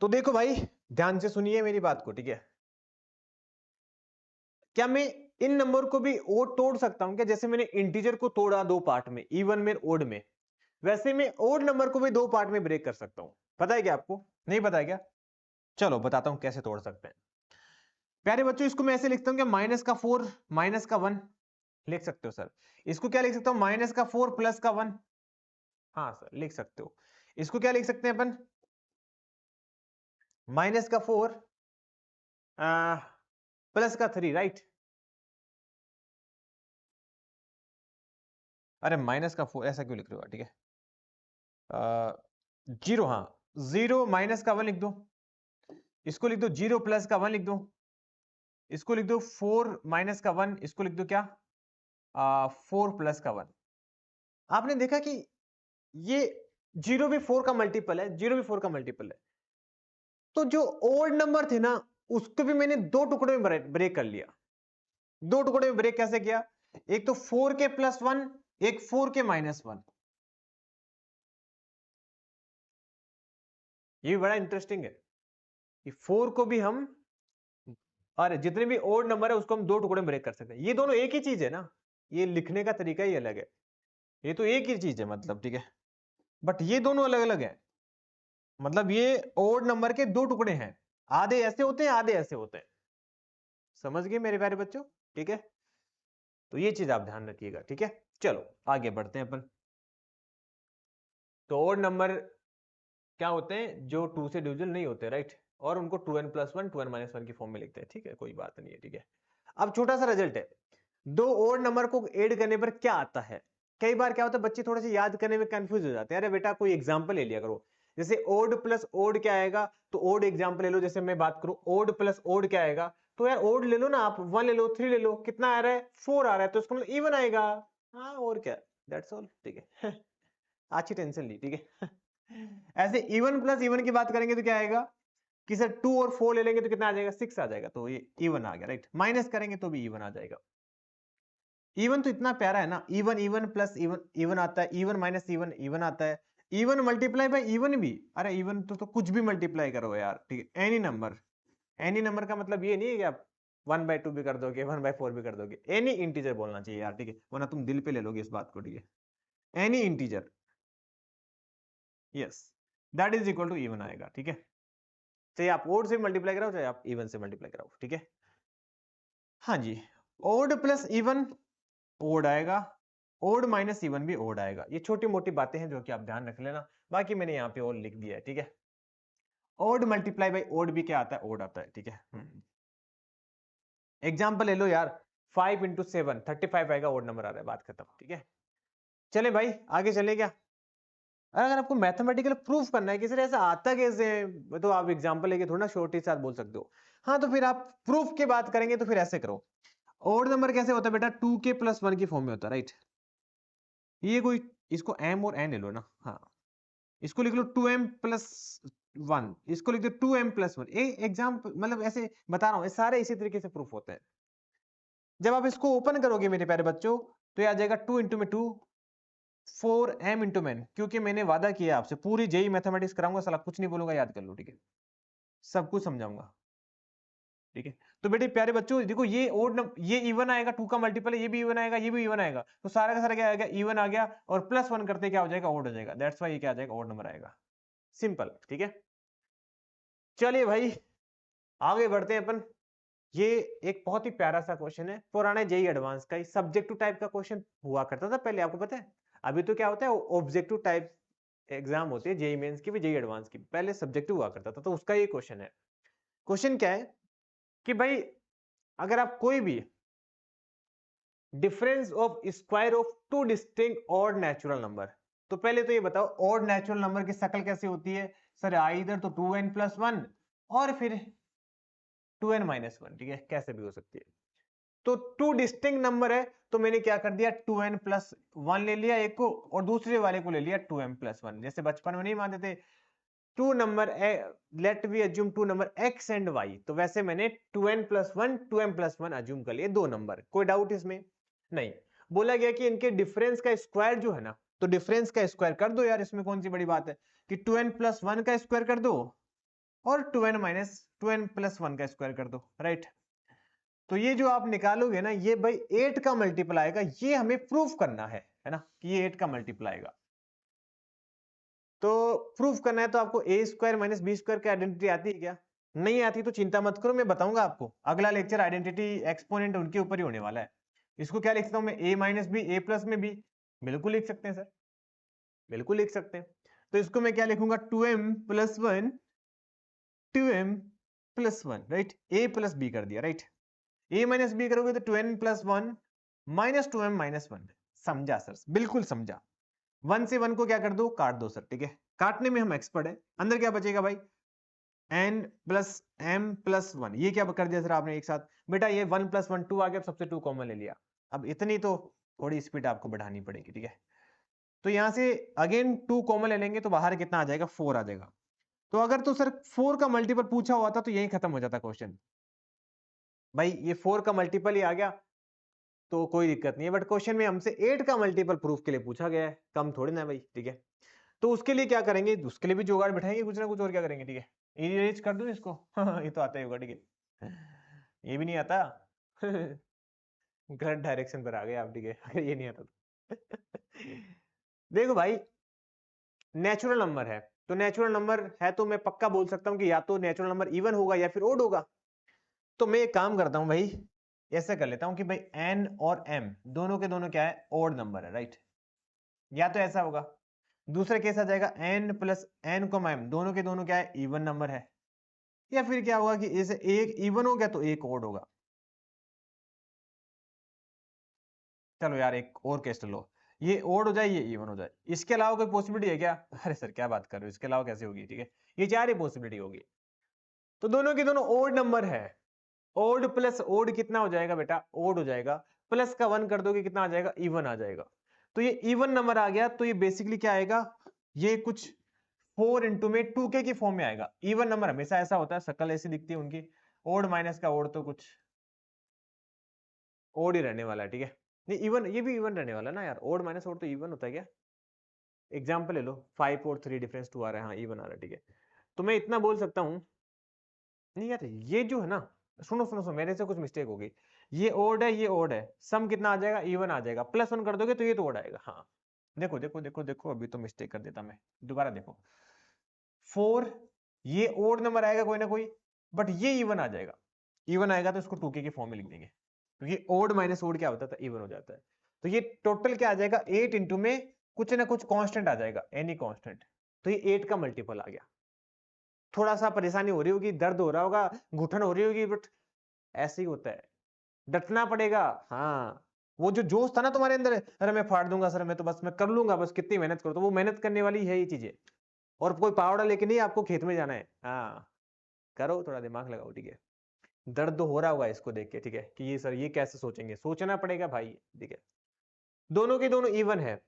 तो देखो भाई, ध्यान से सुनिए मेरी बात को, ठीक है। क्या मैं इन नंबर को भी और तोड़ सकता हूं क्या? जैसे मैंने इंटीजर को तोड़ा दो पार्ट में, इवन में, ओड में, वैसे मैं ओड नंबर को भी दो पार्ट में ब्रेक कर सकता हूं। पता है क्या आपको? नहीं पता है क्या? चलो बताता हूं कैसे तोड़ सकते हैं। प्यारे बच्चों, इसको मैं ऐसे लिखता हूं कि -4 -1 लिख सकते हो सर। इसको क्या लिख सकता हूं, -4 +1। हाँ सर, लिख सकते हो। इसको क्या लिख सकते हैं अपन, -4 +3, राइट। अरे -4 ऐसा क्यों लिख रहे हो, ठीक है। 0, हाँ, 0 -1 लिख दो। इसको लिख दो 0 +1 लिख दो। इसको लिख दो 4 -1, इसको लिख दो क्या, 4 +1। आपने देखा कि ये 0 भी 4 का मल्टीपल है, 0 भी 4 का मल्टीपल है। तो जो ओड नंबर थे ना उसको भी मैंने दो टुकड़े में ब्रेक कर लिया। दो टुकड़े में ब्रेक कैसे किया, एक तो 4k +1, एक 4k -1। ये भी बड़ा इंटरेस्टिंग है। ये 4 को भी हम, और जितने भी ओड नंबर है उसको हम दो टुकड़े में ब्रेक कर सकते हैं। ये दोनों एक ही चीज है ना, ये लिखने का तरीका ही अलग है, ये तो एक ही चीज है मतलब, ठीक है, बट ये दोनों अलग अलग है। मतलब ये ओड नंबर के दो टुकड़े हैं, आधे ऐसे होते हैं आधे ऐसे होते हैं। समझ गए मेरे प्यारे बच्चों, ठीक है, तो ये चीज आप ध्यान रखिएगा, ठीक है। चलो आगे बढ़ते हैं अपन। तो ओड नंबर क्या होते हैं, जो 2 से डिविजिबल नहीं होते, राइट, और उनको 2n+1 2n-1 की फॉर्म में लिखते हैं, ठीक है, कोई बात नहीं है, ठीक है। अब छोटा सा रिजल्ट है, दो ओड नंबर को ऐड करने पर क्या आता है। कई बार क्या होता है, बच्चे थोड़े से याद करने में कंफ्यूज हो जाते हैं। अरे बेटा कोई एग्जांपल ले लिया करो, जैसे ओड प्लस ओड क्या आएगा, तो ओड एग्जांपल ले लो। जैसे मैं बात करूं ओड प्लस ओड क्या आएगा, तो यार ओड ले लो ना आप, 1 ले लो, 3 ले लो, कितना आ रहा है, 4 आ रहा है, तो इसका मतलब इवन आएगा। हाँ और क्या, दैट्स ऑल, ठीक है। अच्छी टेंशन ली, ठीक है। ऐसे इवन प्लस इवन की बात करेंगे तो क्या आएगा कि सर 2 और 4 ले लेंगे तो कितना आ जाएगा, 6 आ जाएगा, तो ये इवन आ गया, राइट। माइनस करेंगे तो भी इवन आ जाएगा। इवन तो इतना प्यारा है ना, even even plus even even आता है, इवन माइनस इवन इवन आता है, इवन मल्टीप्लाई बाय इवन भी। अरे इवन तो कुछ भी मल्टीप्लाई करो यार, ठीक है, एनी नंबर। एनी नंबर का मतलब ये नहीं है कि आप 1/2 भी कर दोगे, 1/4 भी कर दोगे, एनी इंटीजर बोलना चाहिए यार, ठीक है, वरना तुम दिल पे ले लोगे इस बात को, ठीक है। Any integer, yes, that is equal to even आएगा, ठीक है। चाहे आप ओड से मल्टीप्लाई कराओ, चाहे आप इवन से मल्टीप्लाई कराओ, ठीक है। हाँ जी, ओड प्लस इवन ओड आएगा, ओड माइनस इवन भी ओड आएगा। ये छोटी मोटी बातें हैं जो कि आप ध्यान रख लेना, बाकी मैंने यहाँ पे और लिख दिया है, ठीक है। ओड मल्टीप्लाई बाय ओड भी क्या आता है, ओड आता है, ठीक है। एग्जाम्पल ले लो यार, 5 × 7 35 आएगा, ओड नंबर आ रहा है, बात खत्म, ठीक है। चले भाई आगे चले क्या। अगर आपको मैथमेटिकल प्रूफ करना है कि सर ऐसा आता कैसे है, तो आप एग्जांपल लेके थोड़ा ना शॉर्ट के साथ बोल सकते हो। हाँ तो फिर आप प्रूफ की बात करेंगे तो फिर ऐसे करो, ओड नंबर कैसे होता है बेटा, 2k+1 की फॉर्म में होता है, राइट। ये कोई, इसको m और n ले लो ना, हाँ, इसको लिख लो 2m+1, इसको लिख दो 2m+1। एग्जाम्पल मतलब ऐसे बता रहा हूँ, सारे इसी तरीके से प्रूफ होते हैं। जब आप इसको ओपन करोगे मेरे प्यारे बच्चों, तो ये आ जाएगा 2 × 2 4m × n, क्योंकि मैंने वादा किया आपसे पूरी जेई मैथमेटिक्स कराऊंगा, साला कुछ नहीं बोलूंगा, याद कर लो, ठीक है, सब कुछ समझाऊंगा, ठीक है। तो बेटे प्यारे बच्चों देखो, ये ओड ये इवन आएगा, 2 का मल्टीपल है, ये भी इवन आएगा, ये भी इवन आएगा, तो सारा का सारा क्या आएगा, इवन आ गया, और +1 करते क्या हो जाएगा, ओड हो जाएगा। दैट्स व्हाई ये क्या आ जाएगा, ओड नंबर आएगा, सिंपल, ठीक है। चलिए भाई आगे बढ़ते हैं अपन। ये एक बहुत ही प्यारा सा क्वेश्चन है, पुराने जेई एडवांस का ही सब्जेक्टिव टाइप का क्वेश्चन हुआ करता था पहले, आपको पता है। अभी तो क्या होता है, ऑब्जेक्टिव टाइप एग्जाम होती है, जेई मेंस की भी जेई एडवांस की, पहले सब्जेक्टिव हुआ करता था, तो उसका ये क्वेश्चन है। क्वेश्चन क्या है कि भाई अगर आप कोई भी difference of square of two distinct odd natural number, तो पहले तो ये बताओ ऑड नेचुरल नंबर की शक्ल कैसे होती है सर, इधर तो 2n+1 और फिर 2n-1, ठीक है, कैसे भी हो सकती है। तो टू डिस्टिंक्ट नंबर है, तो मैंने क्या कर दिया, 2n+1 ले लिया एक को, और दूसरे वाले को ले लिया 2m+1। जैसे बचपन में नहीं मानते थे two number, let we assume two number x and y, तो वैसे मैंने 2n+1 2m+1 अज्यूम कर लिए, दो नंबर। कोई डाउट इसमें नहीं। बोला गया कि इनके डिफरेंस का स्क्वायर जो है ना, तो डिफरेंस का स्क्वायर कर दो यार, इसमें कौन सी बड़ी बात है कि 2n+1 का स्क्वायर कर दो और 2n+1 का स्क्वायर कर दो, राइट। तो ये जो आप निकालोगे ना, ये भाई 8 का मल्टीपल आएगा, ये हमें प्रूफ करना है ना, कि ये 8 का मल्टीपल आएगा। तो प्रूफ करना है तो आपको a² - b² की आइडेंटिटी आती है क्या? नहीं आती तो चिंता मत करो, मैं बताऊंगा आपको। अगला लेक्चर आइडेंटिटी एक्सपोनेंट उनके ऊपर ही होने वाला है। इसको क्या लिख सकता हूं मैं, a - b a प्लस में b, बिल्कुल लिख सकते हैं सर, बिल्कुल लिख सकते हैं। तो इसको मैं क्या लिखूंगा, 2m+1 2m+1, right, a plus b कर दिया, राइट। a माइनस बी करोगे तो 2n+1 - 2m-1, समझा सर, बिल्कुल समझा। 1 से 1 को क्या कर दो, काट दो सर, ठीक है, काटने में हम एक्सपर्ट है। अंदर क्या बचेगा भाई, n+m+1, ये क्या कर दिया सर आपने एक साथ, बेटा ये 1 + 1 2 आ गया, सबसे 2 कॉमन ले लिया। अब इतनी तो थोड़ी स्पीड आपको बढ़ानी पड़ेगी, ठीक है। तो यहां से अगेन 2 कॉमन ले लेंगे तो बाहर कितना आ जाएगा, 4 आ जाएगा। तो अगर तो सर 4 का मल्टीपल पूछा हुआ था तो यही खत्म हो जाता क्वेश्चन। भाई ये 4 का मल्टीपल ही आ गया तो कोई दिक्कत नहीं है, बट क्वेश्चन में हमसे 8 का मल्टीपल प्रूफ के लिए पूछा गया है, कम थोड़ी ना भाई, ठीक है। तो उसके लिए क्या करेंगे, उसके लिए भी जुगाड़ बिठाएंगे कुछ ना कुछ, और क्या करेंगे, ठीक है। इरेज कर दूं इसको? ये तो आता ही होगा, ठीक है। ये भी नहीं आता। गलत डायरेक्शन पर आ गए आप, ठीक है। अगर ये नहीं आता तो देखो भाई, नेचुरल नंबर है तो नेचुरल नंबर है तो मैं पक्का बोल सकता हूं कि या तो नेचुरल नंबर इवन होगा या फिर ओड होगा। तो मैं एक काम करता हूं भाई, ऐसा कर लेता हूं कि भाई n और m दोनों के दोनों क्या है, ओड नंबर है, राइट। या तो ऐसा होगा, दूसरा केस आ जाएगा n प्लस n को m दोनों के दोनों क्या है, इवन नंबर है। या फिर क्या होगा कि जैसे एक इवन हो गया तो एक ओड होगा। चलो यार एक और केस लो, ये ओड हो जाए ये इवन हो जाए, इसके अलावा कोई पॉसिबिलिटी है क्या? अरे सर क्या बात कर रहे हो, इसके अलावा कैसे होगी, ठीक है। ये चार ही पॉसिबिलिटी होगी। तो दोनों के दोनों ओड नंबर है, ओड प्लस ओड कितना हो जाएगा बेटा, ओड हो जाएगा। प्लस का 1 कर दोगे कितना आ जाएगा, इवन आ जाएगा। तो ये इवन नंबर आ गया तो ये बेसिकली क्या आएगा, ये कुछ 4 इंटू में 2k की फॉर्म में आएगा। इवन नंबर हमेशा ऐसा होता है, शक्ल ऐसी दिखती है उनकी, ओड माइनस का ओड तो कुछ ओड ही रहने वाला है, ठीक है। नहीं इवन, ये भी इवन रहने वाला है ना यार, ओड माइनस ओड तो इवन होता है क्या? एग्जाम्पल ले लो, 5 और 3 डिफरेंस 2 आ रहा है, हाँ इवन आ रहा है, ठीक है। तो मैं इतना बोल सकता हूं, नहीं यार ये जो है ना, सुनो सुनो सुनो, मेरे से कुछ मिस्टेक हो गई। ये ओड है ये ओड है, सम कितना आ जाएगा, इवन आ जाएगा, प्लस 1 कर दोगे तो ये तो ओड आएगा। हाँ देखो देखो देखो देखो, अभी तो मिस्टेक कर देता मैं, दोबारा देखो। 4 ये ओड नंबर आएगा कोई ना कोई, बट ये इवन आ जाएगा। इवन आएगा तो इसको 2k की फॉर्म में लिख देंगे, क्योंकि ओड माइनस ओड क्या होता था, इवन हो जाता है। तो ये टोटल क्या आ जाएगा, 8 इंटू में कुछ ना कुछ कांस्टेंट आ जाएगा, एनी कांस्टेंट। तो ये 8 का मल्टीपल आ गया। थोड़ा सा परेशानी हो रही होगी, दर्द हो रहा होगा, घुटन हो रही होगी, बट ऐसे ही होता है, डटना पड़ेगा। हाँ, वो जो जोश था ना तुम्हारे अंदर, अरे मैं फाड़ दूंगा सर, मैं तो बस मैं कर लूंगा, बस कितनी मेहनत करो, तो वो मेहनत करने वाली है ये चीजें। और कोई पावड़ा लेके नहीं आपको खेत में जाना है, हाँ करो, थोड़ा दिमाग लगाओ, ठीक है। दर्द तो हो रहा होगा इसको देख के, ठीक है, कि ये सर ये कैसे सोचेंगे, सोचना पड़ेगा भाई, ठीक है। दोनों के दोनों इवन है,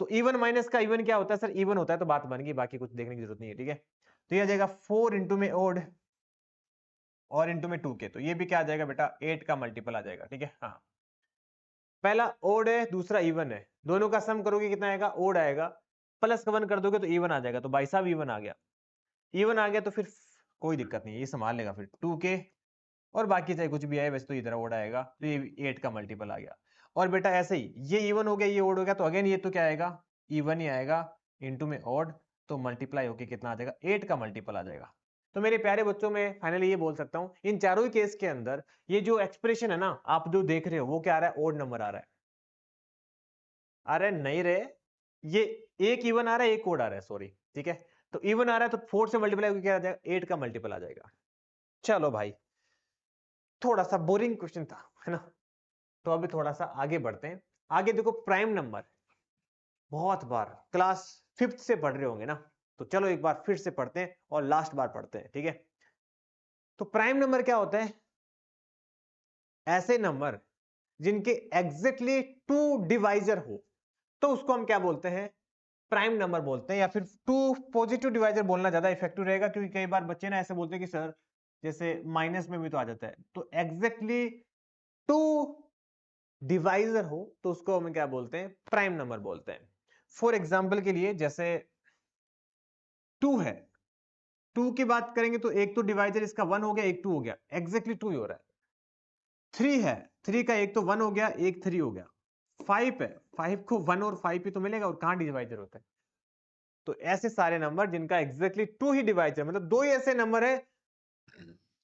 तो इवन माइनस का इवन क्या होता है सर, इवन होता है, तो बात बन गई, बाकी कुछ देखने की जरूरत नहीं है, ठीक है। तो ये आ जाएगा 4 इंटू में ओड और इंटू में 2k, तो ये भी क्या आ जाएगा बेटा, 8 का मल्टीपल आ जाएगा, ठीक है। हाँ पहला ओड है दूसरा इवन है, दोनों का सम करोगे कितना आएगा, ओड आएगा, प्लस का 1 कर दोगे तो इवन आ जाएगा। तो भाई साहब इवन आ गया, इवन आ गया तो फिर कोई दिक्कत नहीं है, ये संभाल लेगा फिर 2k, और बाकी चाहे कुछ भी आए वैसे तो इधर ओड आएगा, तो ये 8 का मल्टीपल आ गया। और बेटा ऐसे ही ये इवन हो गया ये ओड हो गया, तो अगेन ये तो क्या आएगा, इवन ही आएगा, इंटू में ओड, तो मल्टीप्लाई होके कितना आ जाएगा, 8 का मल्टीपल आ जाएगा। तो मेरे प्यारे बच्चों, में फाइनली ये बोल सकता हूं, इन चारों ही केस के अंदर ये जो एक्सप्रेशन है ना आप जो देख रहे हो, वो क्या आ रहा है, ओड नंबर आ रहा है। अरे नहीं रे, ये एक इवन आ रहा है एक ओड आ रहा है, सॉरी, ठीक है। तो इवन आ रहा है तो 4 से मल्टीप्लाई होकर क्या आ जाएगा, 8 का मल्टीपल आ जाएगा। चलो भाई, थोड़ा सा बोरिंग क्वेश्चन था, है ना। तो अभी थोड़ा सा आगे बढ़ते हैं। आगे देखो, प्राइम नंबर बहुत बार क्लास 5th से पढ़ रहे होंगे ना, तो चलो एक बार फिर से पढ़ते हैं और लास्ट बार पढ़ते हैं, ठीक है। तो प्राइम नंबर क्या होता है, ऐसे नंबर जिनके एग्जैक्टली 2 डिवाइजर हो, तो उसको हम क्या बोलते हैं, प्राइम नंबर बोलते हैं। या फिर 2 पॉजिटिव डिवाइजर बोलना ज्यादा इफेक्टिव रहेगा, क्योंकि कई बार बच्चे ना ऐसे बोलते हैं कि सर जैसे माइनस में भी तो आ जाता है, तो एग्जैक्टली 2 डिवाइजर हो तो उसको हम क्या बोलते हैं, प्राइम नंबर बोलते हैं। फॉर एग्जाम्पल के लिए जैसे 2 है, 2 की बात करेंगे तो एक तो डिवाइजर इसका 1 हो गया, एक 2 हो गया, एग्जैक्टली 2 ही हो रहा है। 3 है, 3 का एक तो 1 हो गया, एक 3 हो गया। 5 है, 5 को 1 और 5 ही तो मिलेगा, और कहां डिवाइजर होता है। तो ऐसे सारे नंबर जिनका एग्जैक्टली 2 ही डिवाइजर, मतलब 2 ही ऐसे नंबर है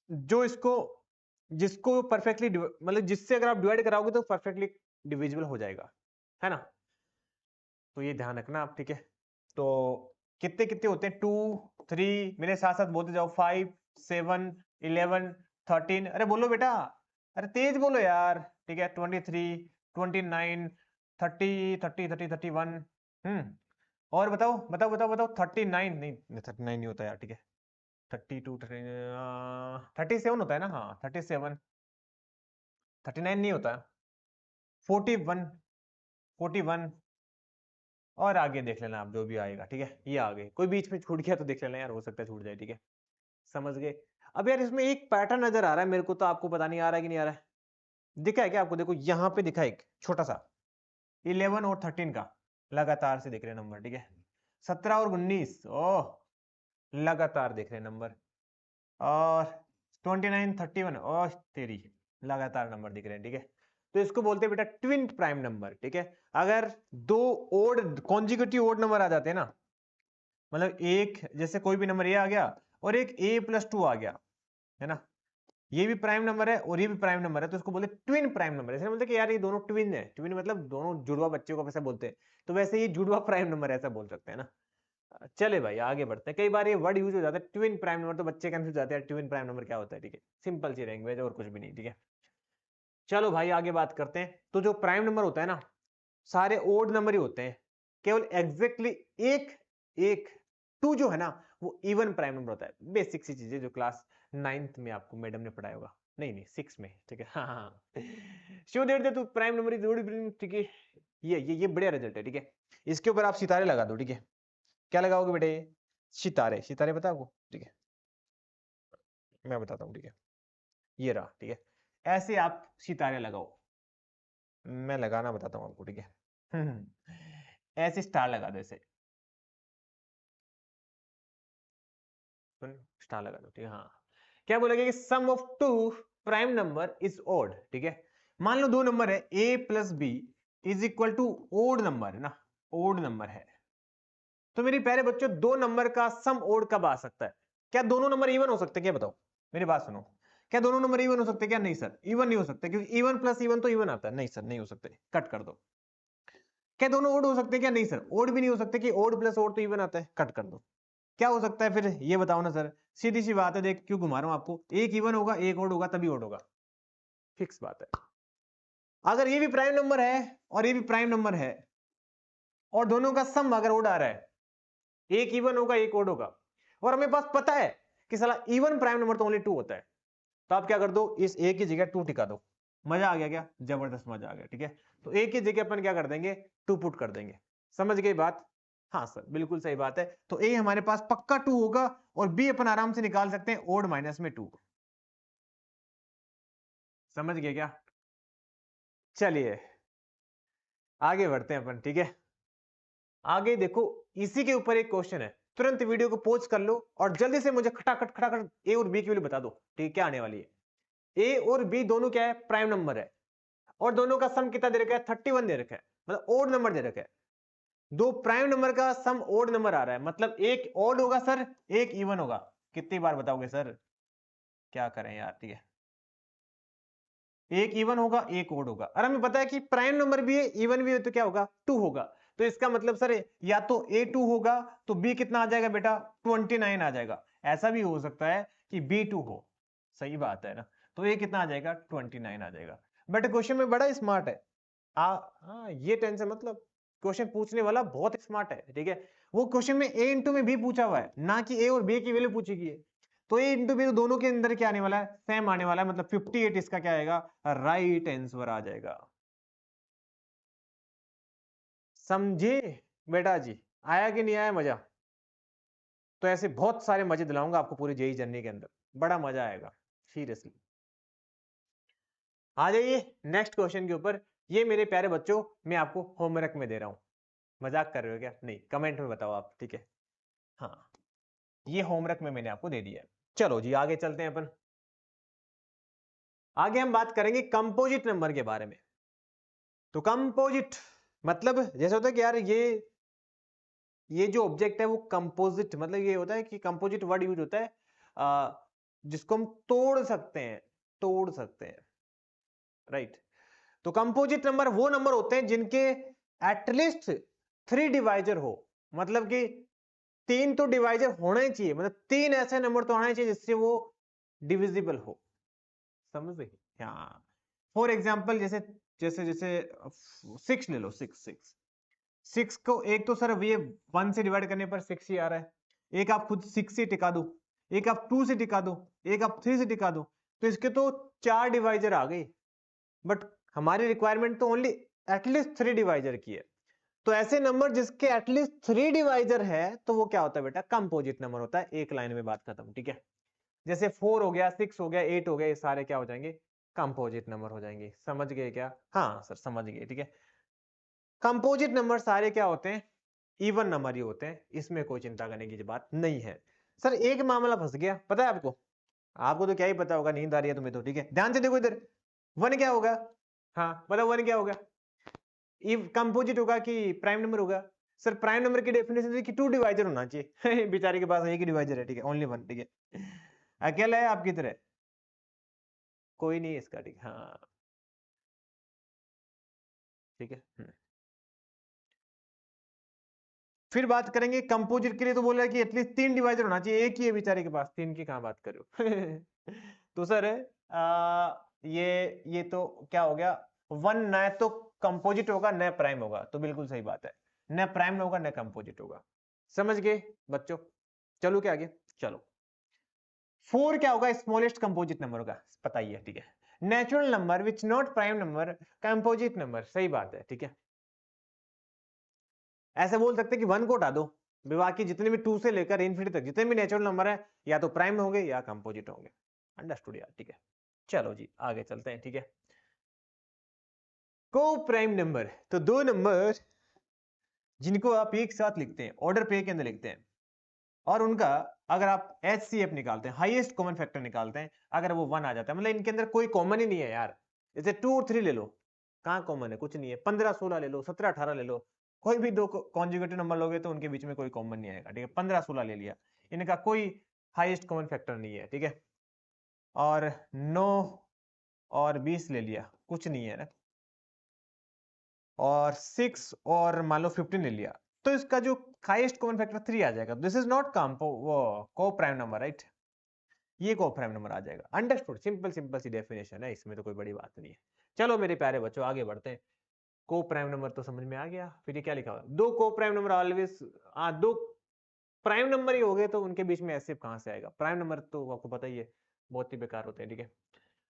जो इसको, जिसको परफेक्टली मतलब जिससे अगर आप डिवाइड कराओगे तो परफेक्टली डिविजिबल हो जाएगा, है ना। तो ये ध्यान रखना आप, ठीक है। तो कितने कितने होते हैं, 2 3, मेरे साथ साथ बोलते जाओ, 5 7 11 13, अरे बोलो बेटा, अरे तेज बोलो यार, ठीक है, 23 29 30 30 30 31, और बताओ बताओ बताओ बताओ, 39 नहीं, 39 नहीं होता यार, ठीक है, 32 37 होता है ना, हाँ 37, 39 नहीं होता, 41 41, और आगे देख लेना आप जो भी आएगा, ठीक है। ये आ गए, कोई बीच में छूट गया तो देख लेना यार, हो सकता है छूट जाए, ठीक है। समझ गए। अब यार इसमें एक पैटर्न नजर आ रहा है मेरे को, तो आपको पता नहीं आ रहा है कि नहीं आ रहा है, दिखा है क्या आपको, देखो यहाँ पे दिखा एक छोटा सा 11 और 13 का लगातार से दिख रहे नंबर, ठीक है। 17 और 19, ओह लगातार दिख रहे नंबर। और 29 31 और तेरी लगातार नंबर दिख रहे हैं, ठीक है। तो इसको बोलते हैं बेटा ट्विन प्राइम नंबर, ठीक है। अगर दो ओड कॉन्जिक्यूटिव ओड नंबर आ जाते हैं ना, मतलब एक जैसे कोई भी नंबर ए आ गया और एक a+2 आ गया, है ना, ये भी प्राइम नंबर है और ये भी प्राइम नंबर है, तो इसको बोलते हैं ट्विन प्राइम नंबर। ऐसे बोलते हैं कि यार ये दोनों ट्विन है, ट्विन मतलब दोनों जुड़वा बच्चों को वैसे बोलते हैं, तो वैसे ये जुड़वा प्राइम नंबर ऐसा बोल सकते हैं ना। चले भाई आगे बढ़ते हैं, कई बार ये वर्ड यूज हो जाता है ट्विन प्राइम नंबर, तो बच्चे कंफ्यूज जाते हैं ट्विन प्राइम नंबर क्या होता है, ठीक है। सिंपल सी लैंग्वेज और कुछ भी नहीं, ठीक है। चलो भाई आगे बात करते हैं। तो जो प्राइम नंबर होता है ना, सारे ओड नंबर ही होते हैं, केवल एग्जैक्टली एक एक टू जो है ना वो इवन प्राइम नंबर होता है। बेसिक सी चीजें जो क्लास 9th में आपको मैडम ने पढ़ाया होगा, नहीं 6 में, ठीक है। हाँ show that that prime number is, ठीक है। ये बढ़िया रिजल्ट है, ठीक है। इसके ऊपर आप सितारे लगा दो, ठीक है। क्या लगाओगे बेटे? सितारे, सितारे पता आपको, ठीक है। मैं बताता हूँ, ठीक है। ये रहा, ठीक है। ऐसे आप सितारे लगाओ, मैं लगाना बताता हूँ आपको, ठीक है। ऐसे स्टार लगा दो, ऐसे स्टार लगा दो, ठीक है। हाँ, क्या बोलेगा कि sum of two prime number is odd, ठीक है। मान लो दो नंबर है a+b is equal to odd number है ना, ओड नंबर है। तो मेरे प्यारे बच्चों दो नंबर का सम ओड कब आ सकता है? क्या दोनों नंबर इवन हो सकते हैं? क्या बताओ, मेरी बात सुनो। क्या दोनों नंबर इवन हो सकते हैं? क्या नहीं सर, इवन नहीं हो सकते, क्योंकि इवन प्लस इवन तो इवन आता है। नहीं सर, नहीं हो सकते, कट कर दो। क्या दोनों ओड हो सकते हैं? क्या नहीं सर, ओड भी नहीं हो सकते, कि ओड प्लस ओड तो इवन आता है, कट कर दो। क्या हो सकता है फिर ये बताओ ना सर? सीधी सी बात है, देख क्यों घुमा रहा हूं आपको, एक इवन होगा एक ओड होगा तभी ओड होगा, फिक्स बात है। अगर ये भी प्राइम नंबर है और ये भी प्राइम नंबर है और दोनों का सम अगर ओड आ रहा है, एक इवन होगा एक ओड होगा, और हमें पास पता है कि साला इवन प्राइम नंबर तो ओनली 2 होता है, तो आप क्या कर दो, इस एक की जगह 2 टिका दो। मजा आ गया क्या? जबरदस्त मजा आ गया, ठीक है। तो एक की जगह अपन क्या कर देंगे, 2 पुट कर देंगे। समझ गई बात? हाँ सर बिल्कुल सही बात है। तो ए हमारे पास पक्का 2 होगा और बी अपन आराम से निकाल सकते हैं ओड माइनस में 2। समझ गए क्या? चलिए आगे बढ़ते हैं अपन, ठीक है। आगे देखो, इसी के ऊपर एक क्वेश्चन है, तुरंत वीडियो को पॉज कर लो और जल्दी से मुझे खटाखट खटाखट ए और बी की वैल्यू बता दो, ठीक है, क्या आने वाली है। ए और बी दोनों क्या है, प्राइम नंबर है, और दोनों का सम कितना दे रखा है, 31 दे रखा है, मतलब ओड नंबर दे रखा है। दो प्राइम नंबर का सम ओड नंबर आ रहा है, मतलब एक ओड होगा सर, एक इवन होगा। कितनी बार बताओगे सर? क्या करें यार, ठीक है। एक इवन होगा एक ओड होगा, और हमें पता है कि प्राइम नंबर भी है इवन भी है, तो क्या होगा, 2 होगा। तो इसका मतलब सर या तो a2 होगा, तो b कितना आ जाएगा बेटा, 29 आ जाएगा। ऐसा भी हो सकता है कि b2 हो, सही बात है ना। तो a कितना आ जाएगा, 29 आ जाएगा। बट क्वेश्चन में बड़ा स्मार्ट है। ये टेंशन मतलब, क्वेश्चन पूछने वाला बहुत स्मार्ट है, ठीक है। वो क्वेश्चन में a इंटू में b पूछा हुआ है, ना कि a और b की वैल्यू पूछी गई है। तो a इंटू b दोनों के अंदर क्या आने वाला है, सेम आने वाला है, मतलब 58 इसका क्या आएगा, राइट आंसर आ जाएगा। समझे बेटा जी? आया कि नहीं आया मजा? तो ऐसे बहुत सारे मजे दिलाऊंगा आपको पूरी जेई जर्नी के अंदर, बड़ा मजा आएगा सीरियसली। आ जाइए नेक्स्ट क्वेश्चन के ऊपर। ये मेरे प्यारे बच्चों मैं आपको होमवर्क में दे रहा हूं, मजाक कर रहे हो क्या? नहीं, कमेंट में बताओ आप, ठीक है। हाँ, ये होमवर्क में मैंने आपको दे दिया है। चलो जी आगे चलते हैं अपन। आगे हम बात करेंगे कंपोजिट नंबर के बारे में। तो कंपोजिट मतलब जैसे होता है कि यार ये जो ऑब्जेक्ट है वो कंपोजिट, मतलब ये होता है कि कंपोजिट वर्ड यूज होता है जिसको हम तोड़ सकते हैं, तोड़ सकते हैं, राइट। तो कंपोजिट नंबर वो नंबर होते हैं जिनके एटलीस्ट 3 डिवाइजर हो, मतलब कि 3 तो डिवाइजर होना ही चाहिए, मतलब 3 ऐसे नंबर तो आना चाहिए जिससे वो डिविजिबल हो। समझ गए? हाँ, फॉर एग्जाम्पल जैसे जैसे जैसे 6 ले लो, 6 को एक तो सर ये 1 से डिवाइड करने पर 6 ही आ रहा है, एक आप खुद 6 से टिका दो, एक आप 2 से टिका दो, एक आप 3 से टिका दो, तो इसके तो 4 डिवाइजर आ गई। बट हमारी रिक्वायरमेंट तो ओनली एटलीस्ट 3 डिवाइजर की है। तो ऐसे नंबर जिसके एटलीस्ट 3 डिवाइजर है तो वो क्या होता है बेटा, कंपोजिट नंबर होता है। एक लाइन में बात खत्म, ठीक है। जैसे 4 हो गया, 6 हो गया, 8 हो गया, ये सारे क्या हो जाएंगे, कंपोजिट नंबर हो जाएंगे। समझ गए क्या? हाँ सर समझ गए, ठीक है। कंपोजिट नंबर सारे क्या होते हैं, इवन नंबर ही होते हैं, इसमें कोई चिंता करने की बात नहीं है। सर एक मामला फंस गया, पता है आपको? आपको तो क्या ही पता होगा, नींद आ रही है तुम्हें तो, ठीक है। ध्यान से देखो इधर, 1 क्या होगा? हाँ बताओ 1 क्या होगा? इफ कंपोजिट होगा कि प्राइम नंबर होगा? सर प्राइम नंबर की डेफिनेशन है कि 2 डिवाइजर होना चाहिए। बेचारे के पास एक ही डिवाइजर है, ठीक है, ओनली 1, ठीक है। अकेला है आपकी तरह, कोई नहीं है इसका, ठीक है, हाँ ठीक है। फिर बात करेंगे कंपोजिट के लिए, तो बोल रहा है कि एटलीस्ट 3 डिवाइजर होना चाहिए, एक ही है बेचारे के पास, 3 की कहां बात कर रहे हो? तो सर ये तो क्या हो गया, 1 न तो कंपोजिट होगा न प्राइम होगा, तो बिल्कुल सही बात है, न प्राइम होगा न कंपोजिट होगा। समझ गए बच्चों? चलो क्या आगे, चलो 4 क्या होगा? स्मॉलेस्ट कंपोजिट नंबर होगा, पता ही है, ठीक है। Natural number which not prime number, composite number, सही बात है, ठीक है। ऐसे बोल सकते हैं कि 1 को हटा दो, बाकी जितने भी 2 से लेकर इन्फिनिटी तक जितने भी नेचुरल नंबर है या तो प्राइम होंगे या कंपोजिट होंगे। अंडरस्टूड यार, ठीक है। चलो जी आगे चलते हैं, ठीक है। को प्राइम नंबर, तो दो नंबर जिनको आप एक साथ लिखते हैं, ऑर्डर पे के अंदर लिखते हैं, और उनका अगर आप HCF निकालते हैं, हाईएस्ट कॉमन फैक्टर निकालते हैं, अगर वो 1 आ जाता है, मतलब इनके अंदर कोई कॉमन ही नहीं है यार। जैसे 2 और 3 ले लो, कहां कॉमन है? कुछ नहीं है। 15 16 ले लो, 17 18 ले लो, कोई भी दो कॉन्जुगेटिव नंबर लोगे तो उनके बीच में कोई कॉमन नहीं आएगा, ठीक है। 15 16 ले लिया, इनका कोई हाईएस्ट कॉमन फैक्टर नहीं है, ठीक है। और 9 और 20 ले लिया, कुछ नहीं है ना। और 6 और मान लो 15 ले लिया, तो इसका जो हाईएस्ट कॉमन फैक्टर 3 आ जाएगा। दिस इज नॉट को प्राइम नंबर, राइट? ये को प्राइम नंबर आ जाएगा। अंडरस्टूड, सिंपल सिंपल सी डेफिनेशन है, इसमें तो कोई बड़ी बात नहीं है। चलो मेरे प्यारे बच्चों आगे बढ़ते हैं। को प्राइम नंबर तो समझ में आ गया। फिर ये क्या लिखा हुआ? दो को प्राइम नंबर ऑलवेज, दो प्राइम नंबर ही हो गए तो उनके बीच में एसएफ कहां से आएगा? प्राइम नंबर तो आपको पता ही है बहुत ही बेकार होते हैं, ठीक है।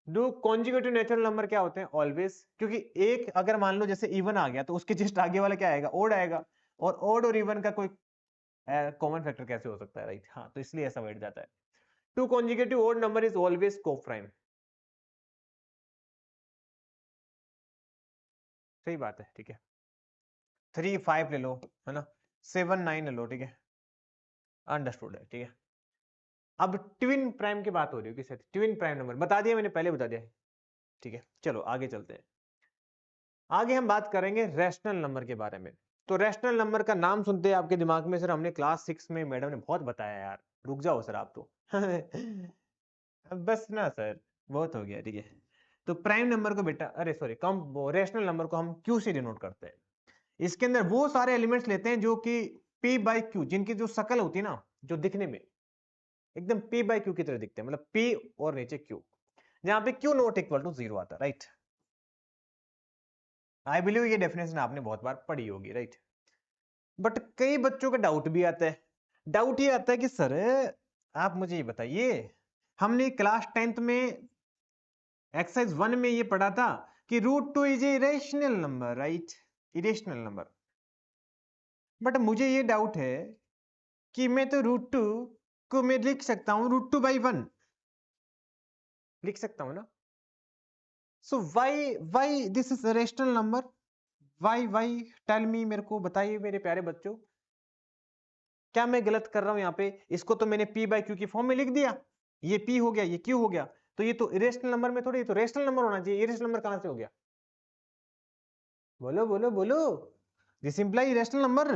दो कॉन्जुगेटिव नेचुरल नंबर क्या होते हैं? ऑलवेज, क्योंकि एक अगर मान लो जैसे इवन आ गया तो उसके जस्ट आगे वाला क्या आएगा? ओड आएगा, और ओड और इवन का कोई कॉमन फैक्टर कैसे हो सकता है, राइट? हाँ, तो इसलिए ऐसा बैठ जाता है। Two conjugative odd number is always coprime, सही बात है, ठीक है। 3 5 ले लो, है ना, 7 9 ले लो, ठीक है। अंडरस्टूड है, ठीक है। अब ट्विन प्राइम की बात हो रही है, किससे? ट्विन प्राइम नंबर बता दिया मैंने, पहले बता दिया, ठीक है। चलो आगे चलते हैं। आगे हम बात करेंगे रैशनल नंबर के बारे में। तो रैशनल नंबर का नाम सुनते हैं आपके दिमाग में सर हमने क्लास 6 में मैडम ने बहुत बताया यार, रुक जाओ सर आप तो। बस ना सर, बहुत हो गया, ठीक है। तो प्राइम नंबर को बेटा, अरे सॉरी, कम रैशनल नंबर को हम क्यू से डिनोट करते हैं। इसके अंदर वो सारे एलिमेंट्स लेते हैं जो कि पी बाई क्यू, जिनकी जो शक्ल होती है ना, जो दिखने में एकदम पी बाई क्यू की तरह दिखते हैं, मतलब पी और नीचे क्यू, जहां पे क्यू नॉट इक्वल टू 0 आता है, राइट? आई बिलीव ये डेफिनेशन आपने बहुत बार पढ़ी होगी, राइट? बट कई बच्चों का डाउट भी आता है। डाउट ये आता है कि सर आप मुझे ये बताइए, हमने क्लास 10th में एक्सरसाइज 1 में ये पढ़ा था कि root two is a irrational number, right? Irrational number. But मुझे ये डाउट है कि मैं तो रूट टू को मैं लिख सकता हूं रूट टू बाई 1, लिख सकता हूं ना? So why this is rational number? Why tell me, मेरे को बताइए मेरे प्यारे बच्चों, क्या मैं गलत कर रहा हूं यहाँ पे? इसको तो मैंने पी बाई क्यू की फॉर्म में लिख दिया, ये पी हो गया, ये क्यू हो गया, तो ये तो इरेशनल नंबर में थोड़ी, ये तो रेशनल नंबर होना चाहिए। इरेशनल नंबर कहां से हो गया? बोलो बोलो बोलो, this imply irrational number.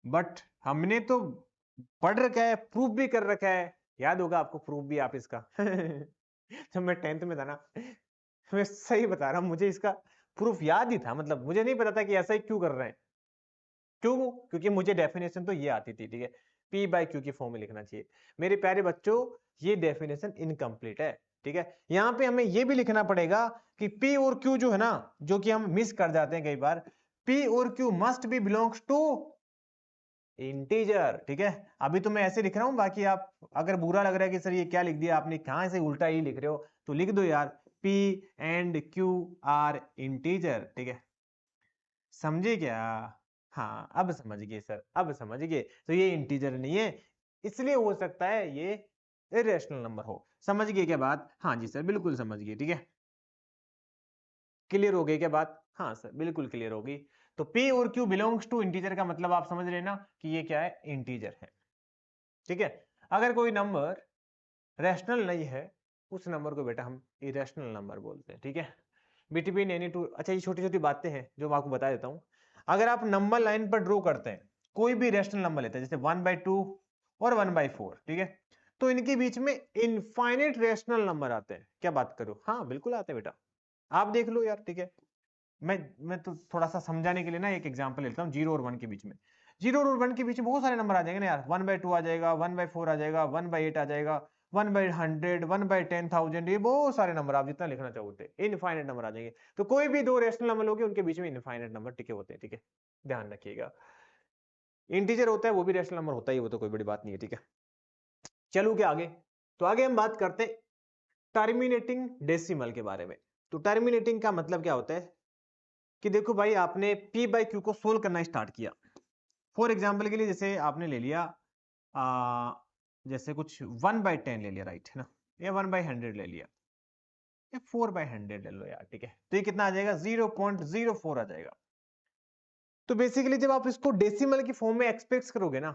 But हमने तो पढ़ रखा है, प्रूफ भी कर रखा है, याद होगा आपको प्रूफ भी आप इसका। जब मैं 10th में था ना, मैं सही बता रहा हूं, मुझे इसका प्रूफ याद ही था, मतलब मुझे नहीं पता था कि ऐसा ही क्यों कर रहे हैं। क्यों? क्योंकि मुझे डेफिनेशन तो ये आती थी, ठीक है, पी बाई क्यू की फॉर्म में लिखना चाहिए। मेरे प्यारे बच्चों, ये डेफिनेशन इनकम्प्लीट है, ठीक है। यहां पे हमें ये भी लिखना पड़ेगा कि पी और क्यू जो है ना, जो कि हम मिस कर जाते हैं कई बार, पी और q must be belongs to integer, ठीक है। अभी तो मैं ऐसे लिख रहा हूं, बाकी आप अगर बुरा लग रहा है कि सर ये क्या लिख दिया आपने, कहां से उल्टा ही लिख रहे हो, तो लिख दो यार, P and Q are integer, ठीक है। समझे क्या? हाँ अब समझ गए सर, अब समझ गए। तो ये इंटीजर नहीं है, इसलिए हो सकता है ये इरेशनल नंबर हो। समझ गए क्या बात? हाँ जी सर, बिल्कुल समझ गए, ठीक है। क्लियर हो गई क्या बात? हाँ सर, बिल्कुल क्लियर होगी। तो P और Q बिलोंग्स टू इंटीजर का मतलब आप समझ रहे ना कि ये क्या है, इंटीजर है। ठीक है, अगर कोई नंबर रैशनल नहीं है उस नंबर को बेटा हम इरेशनल नंबर बोलते हैं। ठीक है, बिटवीन एनी टू। अच्छा, ये छोटी छोटी बातें हैं जो मैं आपको बता देता हूं। अगर आप नंबर लाइन पर ड्रॉ करते हैं, कोई भी रैशनल नंबर लेते हैं जैसे 1/2 और 1/4, ठीक है, तो इनके बीच में इनफाइनाइट रैशनल नंबर आते हैं। क्या बात करो, हाँ बिल्कुल आते हैं बेटा, आप देख लो यार। ठीक है, मैं तो थोड़ा सा समझाने के लिए ना एक एग्जांपल लेता हूँ। 0 और 1 के बीच में, 0 और 1 के बीच में बहुत सारे नंबर आ जाएंगे ना यार। 1/2 आ जाएगा, 1/4 आ जाएगा, 1/8 आ जाएगा, 1/100, 1/10,000, ये बहुत सारे नंबर आप जितना लिखना चाहोगे इनफाइनाइट नंबर आ जाएंगे। तो कोई भी दो रेशनल नंबर लोगे उनके बीच में इनफाइनाइट नंबर टिके होते हैं। ठीक है, ध्यान रखिएगा। इंटीजर होता है वो भी रेशनल नंबर होता है, वो तो कोई बड़ी बात नहीं है। ठीक है, चलो क्या आगे, तो आगे हम बात करते हैं टर्मिनेटिंग डेसिमल के बारे में। तो टर्मिनेटिंग का मतलब क्या होता है कि देखो भाई, आपने P बाई क्यू को सोल्व करना स्टार्ट किया। फॉर एग्जाम्पल के लिए जैसे आपने ले लिया जैसे कुछ 1/10 ले लिया, राइट है ना, या 1/100 ले लिया, या 4/100 ले लो यार। ठीक है, तो ये कितना आ जाएगा, 0.04 आ जाएगा। तो बेसिकली जब आप इसको डेसिमल की फॉर्म में एक्सप्रेस करोगे ना,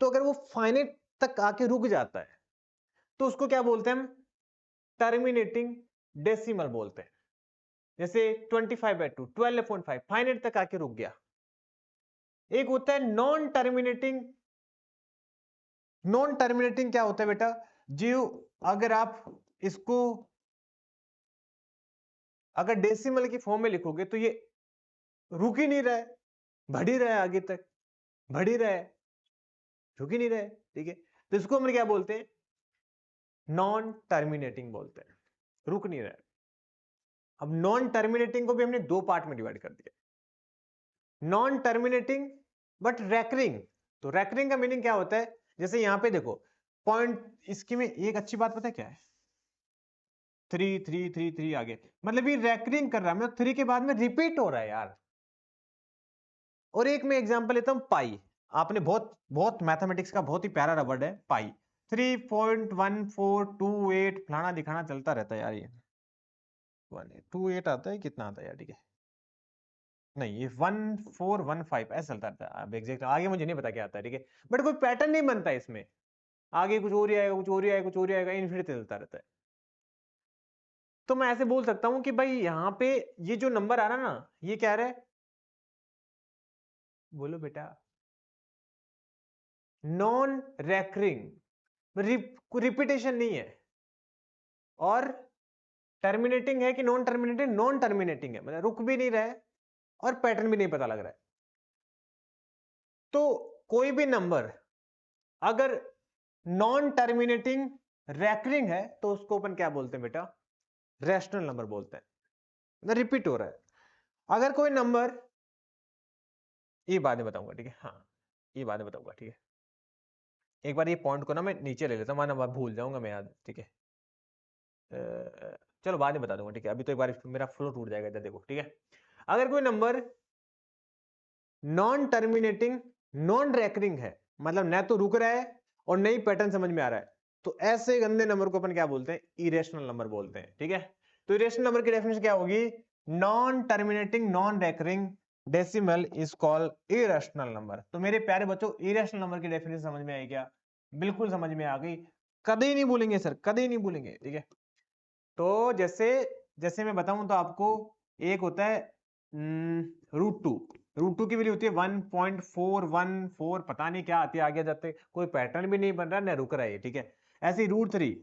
तो अगर वो फाइनाइट तक आके रुक जाता है तो उसको क्या बोलते हैं हम, टर्मिनेटिंग डेसिमल बोलते हैं। जैसे 25/2, 12.5 फाइनाइट तक आके रुक गया। एक होता है नॉन टर्मिनेटिंग। नॉन टर्मिनेटिंग क्या होता है बेटा, जो अगर आप इसको अगर डेसिमल की फॉर्म में लिखोगे तो ये रुक ही नहीं रहा है, बढ़ ही रहा है आगे तक, बढ़ ही रहा है, रुक ही नहीं रहा है। ठीक है, तो इसको हम क्या बोलते हैं, नॉन टर्मिनेटिंग बोलते हैं, रुक नहीं रहा है। अब नॉन टर्मिनेटिंग को भी हमने दो पार्ट में डिवाइड कर दिया, नॉन टर्मिनेटिंग बट रैकरिंग। तो रैकरिंग का मीनिंग क्या होता है, जैसे यहां पे देखो पॉइंट, इसकी में एक अच्छी बात पता है क्या है, 3 आगे, मतलब ये रैकरिंग कर रहा है, मतलब 3 के बाद में रिपीट हो रहा है यार। और एक मैं एग्जांपल लेता हूं, पाई। आपने बहुत बहुत मैथमेटिक्स का बहुत ही प्यारा वर्ड है पाई। 3.1428 फलाना दिखाना चलता रहता है यार, ये 128 आता है, कितना आता है यार। ठीक है, नहीं ये 1415 ऐसा चलता रहता है। अब एग्जैक्ट आगे मुझे नहीं पता क्या आता है। ठीक है, बट कोई पैटर्न नहीं बनता इसमें, आगे कुछ और ही आएगा, कुछ और ही आएगा, कुछ और ही आएगा, इनफिनिट चलता रहता है। तो मैं ऐसे बोल सकता हूं कि भाई यहां पे ये जो नंबर आ रहा ना, ये क्या रहा है, बोलो बेटा, नॉन रैकरिंग, रिपीटेशन नहीं है। और टर्मिनेटिंग है कि नॉन टर्मिनेटिंग, नॉन टर्मिनेटिंग है, मतलब रुक भी नहीं रहा है और पैटर्न भी नहीं पता लग रहा है। तो कोई भी नंबर अगर नॉन टर्मिनेटिंग रैकरिंग है तो उसको अपन क्या बोलते हैं बेटा, रैशनल नंबर बोलते हैं, मतलब रिपीट हो रहा है। अगर कोई नंबर, ये बाद में बताऊंगा, ठीक है, हाँ ये बाद में बताऊंगा। ठीक है, एक बार ये पॉइंट को ना मैं नीचे ले लेता हूं, वरना भूल जाऊंगा मैं याद। ठीक है, चलो बाद में बता दूंगा। ठीक है, अभी तो एक बार मेरा फ्लो टूट जाएगा इधर देखो। ठीक है, अगर कोई number non terminating non recurring है, मतलब न तो रुक रहा है और न ही पैटर्न समझ में आ रहा है, तो ऐसे गंदे नंबर को अपन क्या बोलते हैं, इरेशनल नंबर बोलते हैं। ठीक है, तो इरेशनल नंबर की डेफिनेशन क्या होगी, non terminating non recurring decimal is called irrational number. तो मेरे प्यारे बच्चों, इरेशनल नंबर की डेफिनेशन समझ में आई क्या, बिल्कुल समझ में आ गई, कभी नहीं भूलेंगे सर, कभी नहीं भूलेंगे। ठीक है, तो जैसे जैसे मैं बताऊं तो आपको, एक होता है √2, √2 की वैल्यू होती है 1.414, पता नहीं क्या आती है आगे जाते, कोई पैटर्न भी नहीं बन रहा ना रुक रहा है। ठीक है, ऐसे √3,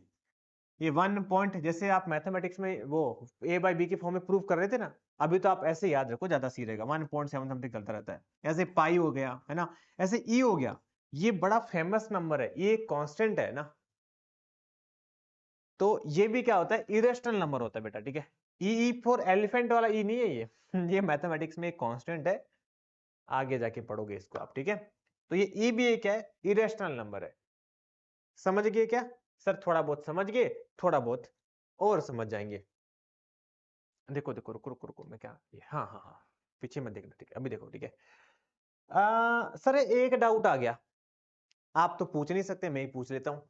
ये 1 पॉइंट, जैसे आप मैथमेटिक्स में वो a/b की फॉर्म में प्रूव कर रहे थे ना, अभी तो आप ऐसे याद रखो, ज्यादा सी रहेगा, 1.7 समथिंग चलता रहता है। ऐसे पाई हो गया है ना, ऐसे ई हो गया, ये बड़ा फेमस नंबर है, ये कांस्टेंट है ना, तो ये भी क्या होता है, इरेशनल नंबर होता है बेटा। ठीक है, ई फॉर एलिफेंट वाला ई नहीं है ये ये मैथमेटिक्स में एक कांस्टेंट है, आगे जाके पढ़ोगे इसको आप। ठीक है, तो ये ई भी एक है, इरेशनल नंबर है। समझ गए क्या सर, थोड़ा बहुत समझ गए, थोड़ा बहुत और समझ जाएंगे। देखो देखो, रुको रुको रुको, मैं क्या हाँ हाँ हाँ, पीछे मत देखना। ठीक है, अभी देखो। ठीक है, सर एक डाउट आ गया, आप तो पूछ नहीं सकते, मैं ही पूछ लेता हूँ।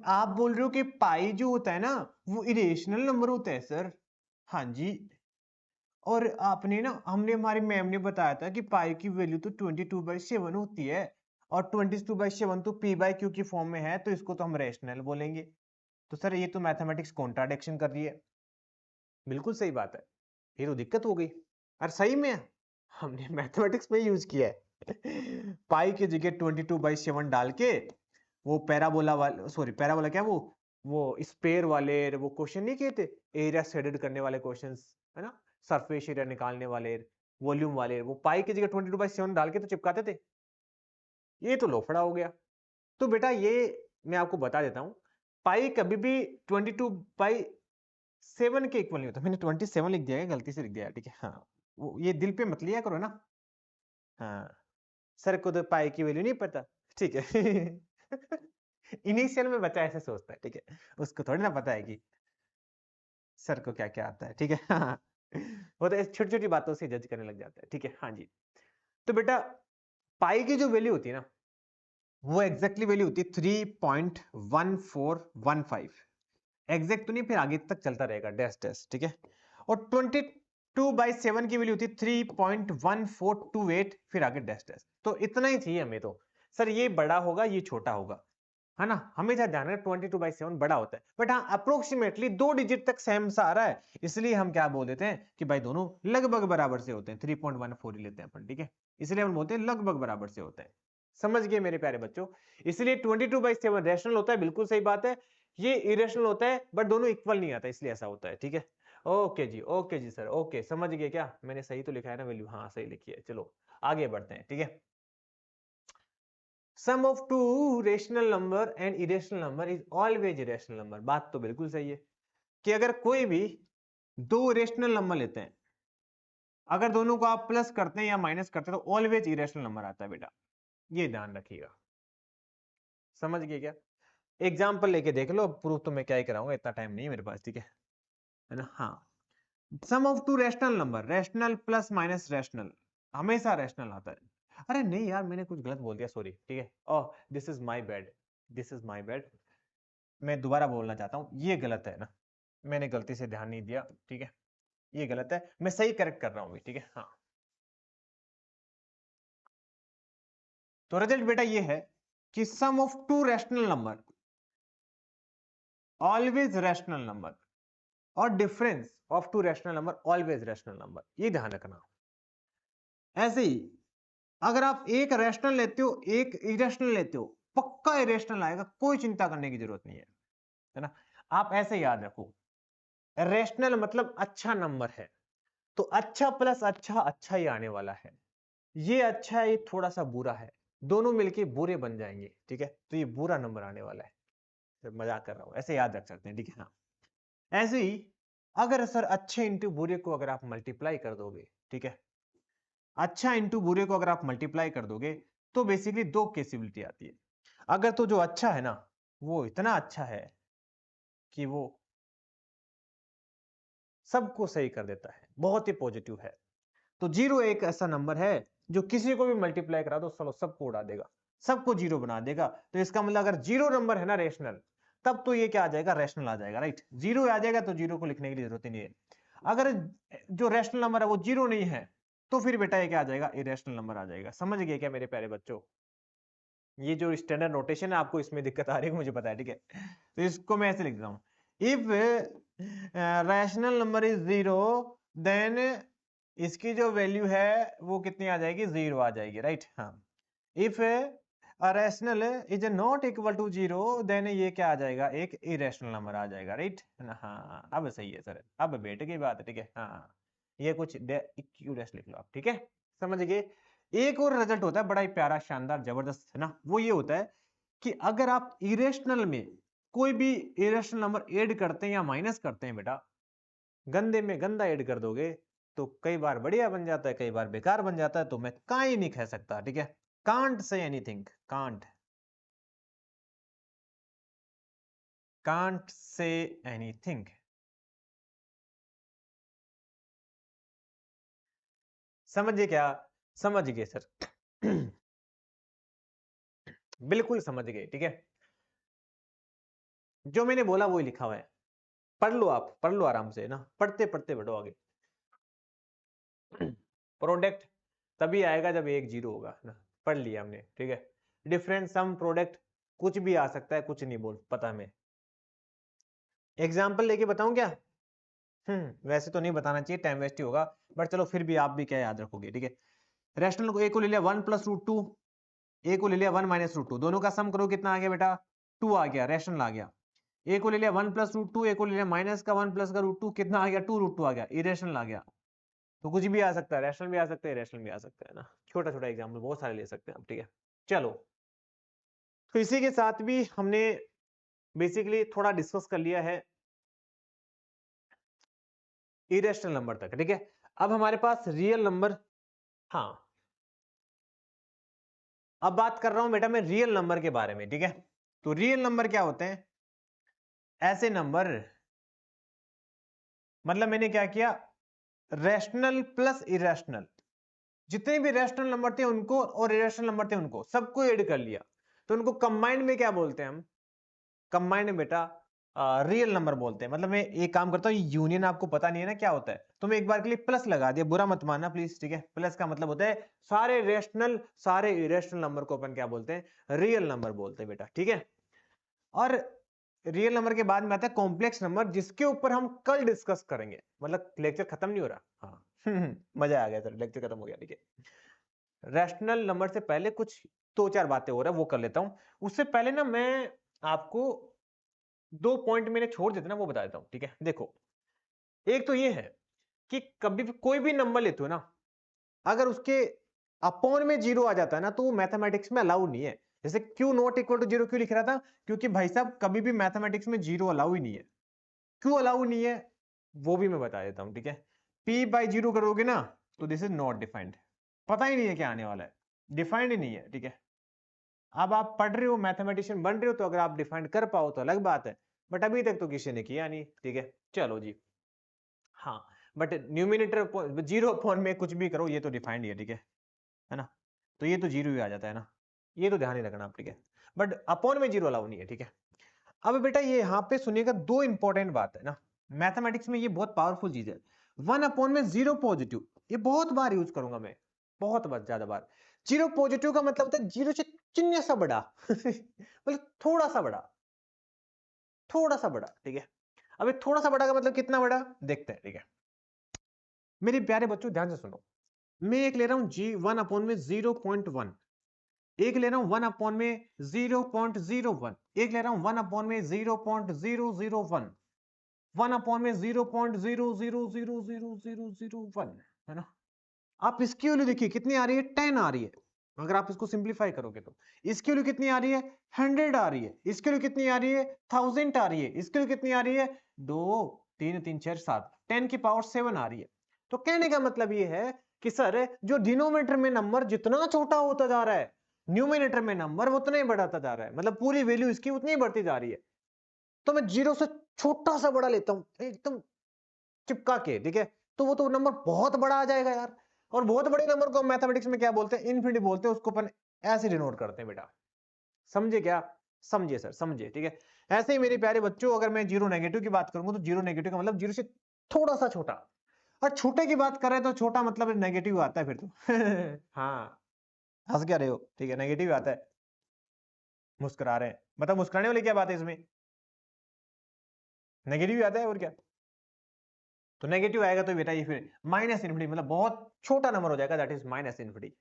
आप बोल रहे हो कि पाई जो होता है ना वो इरेशनल नंबर होता है सर। हाँ जी, और आपने ना हमने हमारी मैम ने बताया था कि पाई की वैल्यू तो 22/7 होती है और 22/7 तो पी बाई क्यू की फॉर्म में है, तो इसको तो हम रैशनल बोलेंगे। तो सर ये तो मैथमेटिक्स कॉन्ट्राडिक्शन कर रही है। बिल्कुल सही बात है, ये तो दिक्कत हो गई। और सही में हमने मैथमेटिक्स में यूज किया है पाई की जगह 22/7 डाल के वो पैराबोला वाले, सॉरी पैराबोला क्या, वो स्पेयर वाले वो क्वेश्चन नहीं किए थे, एरिया शेडेड करने वाले क्वेश्चंस, है ना, सरफेस एरिया निकालने वाले, वॉल्यूम वाले, वो पाई की जगह 22/7 डाल के तो चिपकाते थे। ये तो लोफड़ा हो गया। तो बेटा ये मैं आपको बता देता हूं, पाई कभी भी 22/7 के इक्वल नहीं होता। मैंने 27 लिख दिया है, गलती से लिख दिया है, ठीक है। हाँ, वो ये दिल पे मत लिया करो ना। हाँ, सर को तो पाई की वैल्यू नहीं पता, ठीक है इनिशियल में बच्चा ऐसे सोचता है, ठीक है, उसको थोड़ी ना पता है कि सर को क्या क्या आता है, ठीक है हाँ। वो तो छोटी छोटी बातों से जज करने लग जाता है, ठीक है। हाँ जी, तो बेटा पाई की जो वैल्यू होती है ना, वो एग्जैक्टली वैल्यू होती है 3.1415। एग्जैक्ट तो नहीं, फिर आगे तक चलता रहेगा डैश डैश, ठीक है। और 22/7 की वैल्यू होती है 3.1428, फिर आगे डैश डैश। तो इतना ही चाहिए हमें तो। सर ये बड़ा होगा, ये छोटा होगा, है ना, हमेशा ध्यान रखना 22/7 बड़ा होता है, बट हाँ अप्रोक्सीमेटली 2 डिजिट तक सेम सा आ रहा है, इसलिए हम क्या बोल देते हैं कि भाई दोनों लगभग बराबर से होते हैं। 3.14 ही लेते हैं अपन, ठीक है, इसलिए हम बोलते हैं लगभग बराबर से होते हैं। समझ गए मेरे प्यारे बच्चों। इसलिए 22/7 रैशनल होता है, बिल्कुल सही बात है। ये इरेशनल होता है, बट दोनों इक्वल नहीं आता, इसलिए ऐसा होता है, ठीक है। ओके जी सर, ओके, समझ गए क्या, मैंने सही तो लिखा है ना वैल्यू, हाँ सही लिखी है। चलो आगे बढ़ते हैं, ठीक है। Sum of two rational number and irrational number is always irrational number. बात तो बिल्कुल सही है कि अगर कोई भी दो रेशनल नंबर लेते हैं, अगर दोनों को आप प्लस करते हैं या माइनस करते हैं, तो ऑलवेज इरेशनल नंबर आता है बेटा, ये ध्यान रखिएगा। समझ गए क्या? एग्जाम्पल लेके देख लो, प्रूफ तो मैं क्या ही कराऊंगा, इतना टाइम नहीं है मेरे पास, ठीक है ना। हाँ, sum of two rational number, rational plus minus rational, हमेशा रैशनल आता है। अरे नहीं यार, मैंने कुछ गलत बोल दिया, सॉरी, ठीक है। Oh, this is my bad, this is my bad. मैं दोबारा बोलना चाहता हूं, ये गलत है ना, मैंने गलती से ध्यान नहीं दिया, ठीक है, ये गलत है, मैं सही करेक्ट कर रहा हूं, ठीक है। हाँ, तो रिजल्ट बेटा ये है कि sum of two rational number always rational number, और difference of two rational number always rational number, ये ध्यान रखना। ऐसे ही अगर आप एक रैशनल लेते हो, एक इरेशनल लेते हो, पक्का इरेशनल आएगा, कोई चिंता करने की जरूरत नहीं है ना। आप ऐसे याद रखो, रैशनल मतलब अच्छा नंबर है, तो अच्छा प्लस अच्छा अच्छा ही आने वाला है। ये अच्छा है, ये थोड़ा सा बुरा है, दोनों मिलके बुरे बन जाएंगे, ठीक है, तो ये बुरा नंबर आने वाला है। मजाक कर रहा हूं, ऐसे याद रख सकते हैं, ठीक है। हाँ, ऐसे ही अगर सर अच्छे इंटू बुरे को अगर आप मल्टीप्लाई कर दोगे, ठीक है, अच्छा इंटू बुरे को अगर आप मल्टीप्लाई कर दोगे, तो बेसिकली दो केसिबिलिटी आती है। अगर तो जो अच्छा है ना, वो इतना अच्छा है कि वो सबको सही कर देता है, बहुत ही पॉजिटिव है, तो जीरो एक ऐसा नंबर है जो किसी को भी मल्टीप्लाई करा दो चलो सबको उड़ा देगा, सबको जीरो बना देगा। तो इसका मतलब अगर जीरो नंबर है ना रेशनल, तब तो ये क्या आ जाएगा, रैशनल आ जाएगा, राइट। जीरो आ जाएगा तो जीरो को लिखने की जरूरत ही नहीं है। अगर जो रैशनल नंबर है वो जीरो नहीं है, तो फिर बेटा ये क्या आ जाएगा, इरेशनल नंबर आ जाएगा। समझ गए क्या मेरे प्यारे बच्चों? ये जो स्टैंडर्ड नोटेशन है, आपको इसमें दिक्कत आ रही है, मुझे पता है, ठीक है। तो इसको मैं ऐसे लिख देता हूं, if rational number is zero, then इसकी जो वैल्यू है वो कितनी आ जाएगी, जीरो आ जाएगी, राइट। हाँ, if rational is not equal to zero, then ये क्या आ जाएगा, एक इरेशनल नंबर आ जाएगा, राइट। हाँ, अब सही है सर, अब बैठ गई बात, ठीक है। हाँ, ये कुछ इक्यूरेस लिख लो आप, ठीक है, समझ गए। एक और रिजल्ट होता है बड़ा ही प्यारा, शानदार, जबरदस्त, है ना, वो ये होता है कि अगर आप इरेशनल में कोई भी इरेशनल नंबर ऐड करते हैं या माइनस करते हैं बेटा, गंदे में गंदा ऐड कर दोगे, तो कई बार बढ़िया बन जाता है, कई बार बेकार बन जाता है, तो मैं काई नहीं कह सकता, ठीक है। Can't say anything, can't say anything. समझिए क्या, समझ गए सर बिल्कुल समझ गए, ठीक है। जो मैंने बोला वही लिखा हुआ है, पढ़ लो, आप पढ़ लो आराम से ना, पढ़ते पढ़ते बढ़ो आगे। प्रोडक्ट तभी आएगा जब एक जीरो होगा ना, पढ़ लिया हमने, ठीक है। डिफरेंस, सम, प्रोडक्ट कुछ भी आ सकता है, कुछ नहीं बोल पता हमें। एग्जाम्पल लेके बताऊं क्या? वैसे तो नहीं बताना चाहिए, टाइम वेस्ट ही होगा, बट चलो फिर भी आप भी क्या याद रखोगे, ठीक है। रैशनल को ए को ले लिया 1 प्लस रूट 2, ए को ले लिया 1 माइनस रूट 2, दोनों का सम करो कितना आ गया बेटा? 2 आ गया, रैशनल आ गया। ए को ले लिया 1 प्लस रूट 2, ए को ले लिया माइनस का 1 प्लस का रूट 2, कितना आ गया? 2 रूट 2 आ गया, इरेशनल आ गया। तो कुछ भी आ सकता है, रैशनल भी आ सकता है, इरेशनल भी आ सकता है ना। छोटा छोटा एग्जाम्पल बहुत सारे ले सकते हैं आप, ठीक है। चलो, तो इसी के साथ भी हमने बेसिकली थोड़ा डिस्कस कर लिया है इरेशनल नंबर तक, ठीक है। अब हमारे पास रियल नंबर, हाँ, अब बात कर रहा हूं बेटा मैं रियल नंबर के बारे में, ठीक है। तो रियल नंबर क्या होते हैं? ऐसे नंबर, मतलब मैंने क्या किया, रैशनल प्लस इरेशनल, जितने भी रैशनल नंबर थे उनको और इरेशनल नंबर थे उनको सबको ऐड कर लिया, तो उनको कंबाइंड में क्या बोलते हैं हम? कंबाइंड में बेटा रियल नंबर बोलते हैं। मतलब मैं एक काम करता हूँ, यूनियन आपको पता नहीं है ना क्या होता है, तो मैं एक बार के लिए प्लस लगा दिया, बुरा मत मानना प्लीज, ठीक है। प्लस का मतलब होता है सारे रेशनल सारे इरेशनल नंबर को अपन क्या बोलते हैं? रियल नंबर बोलते हैं बेटा, ठीक है। और रियल नंबर के बाद में आता है कॉम्प्लेक्स नंबर, जिसके ऊपर हम कल डिस्कस करेंगे, मतलब लेक्चर खत्म नहीं हो रहा, हाँ। मजा आ गया सर, लेक्चर खत्म हो गया, ठीक है। रैशनल नंबर से पहले कुछ दो चार बातें हो रहा है वो कर लेता हूं, उससे पहले ना मैं आपको दो पॉइंट मैंने छोड़ देते ना वो बता देता हूं, ठीक है। देखो, एक तो ये है कि कभी भी कोई भी नंबर लेते हो ना, अगर उसके अपॉन में जीरो आ जाता है ना, तो वो मैथमेटिक्स में अलाउ नहीं है। जैसे q not equal to zero क्यों लिख रहा था? क्योंकि भाई साहब कभी भी मैथमेटिक्स में जीरो अलाउ ही नहीं है। क्यों अलाउ नहीं है वो भी मैं बता देता हूं, ठीक है। पी बाई जीरो करोगे ना, तो दिस इज नॉट डिफाइंड, पता ही नहीं है क्या आने वाला है, डिफाइंड ही नहीं है, ठीक है। अब आप पढ़ रहे हो, मैथमेटिशियन बन रहे हो, तो अगर आप डिफाइंड कर पाओ तो अलग बात है, बट अभी तक तो किसी ने किया नहीं, ठीक है। चलो जी, हाँ, बट न्यूमिनेटर जीरो अपॉन में कुछ भी करो, ये तो डिफाइंड ही है ना। तो ये तो जीरो ही आ जाता है ना, ये तो ध्यान ही रखना आप, ठीक है। बट अपॉन में जीरो अलाउ नहीं है, ठीक है। अब बेटा ये यहाँ पे सुनिएगा, दो इंपॉर्टेंट बात है ना, मैथमेटिक्स में ये बहुत पावरफुल चीज है। 1 अपॉन में जीरो पॉजिटिव, ये बहुत बार यूज करूंगा मैं, बहुत बार, ज्यादा बार। जीरो पॉजिटिव का मतलब होता है जीरो से चिन्ह सा बड़ा मतलब थोड़ा सा बड़ा, थोड़ा सा बड़ा, ठीक है। अब ये थोड़ा सा बड़ा का मतलब कितना बड़ा देखते हैं, ठीक है। मेरे प्यारे बच्चों ध्यान से सुनो, मैं एक ले रहा हूं जी 1 अपॉन में 0.1, एक ले रहा हूं 1 अपॉन में 0.01, एक ले रहा हूं 1 अपॉन में 0.001, 1 अपॉन में 0.00000001, है ना। आप इसकी वैल्यू देखिए कितनी आ रही है, 10 आ रही है। अगर आप इसको सिंप्लीफाई करोगे तो इसकी वैल्यू कितनी आ रही है, 100 आ रही है। इसकी वैल्यू कितनी आ रही है, 1000 आ रही है। इसकी वैल्यू कितनी आ रही है, 2 3 3 4 7, 10 की पावर 7 आ रही है। तो कहने का मतलब ये है कि सर जो डिनोमिनेटर में नंबर जितना छोटा होता जा रहा है, न्यूमिनेटर में नंबर उतना ही बढ़ाता जा रहा है, मतलब पूरी वैल्यू इसकी उतनी ही बढ़ती जा रही है। तो मैं जीरो से छोटा सा बड़ा लेता हूं एकदम चिपका के, ठीक है, तो वो तो नंबर बहुत बड़ा आ जाएगा यार। और बहुत बड़े नंबर को मैथमेटिक्स में क्या बोलते हैं, इनफिनिटी बोलते हैं, उसको अपन ऐसे डिनोट करते हैं बेटा, समझे क्या? समझिए सर, समझिए, ठीक है। ऐसे ही मेरे प्यारे बच्चों, अगर मैं जीरो नेगेटिव की बात करूंगा, तो जीरो नेगेटिव का मतलब जीरो से थोड़ा सा छोटा, और छोटे की बात करें तो छोटा मतलब नेगेटिव आता है फिर तो हाँ, हंस क्या रहे हो, ठीक है, नेगेटिव आता है। मुस्कुरा रहे हैं, मतलब मुस्कुराने वाली क्या बात है इसमें, नेगेटिव ही आता है और क्या। तो नेगेटिव आएगा तो बेटा ये फिर माइनस इन्फिनिटी, मतलब बहुत छोटा नंबर हो जाएगा, दैट इज माइनस इन्फिनिटी।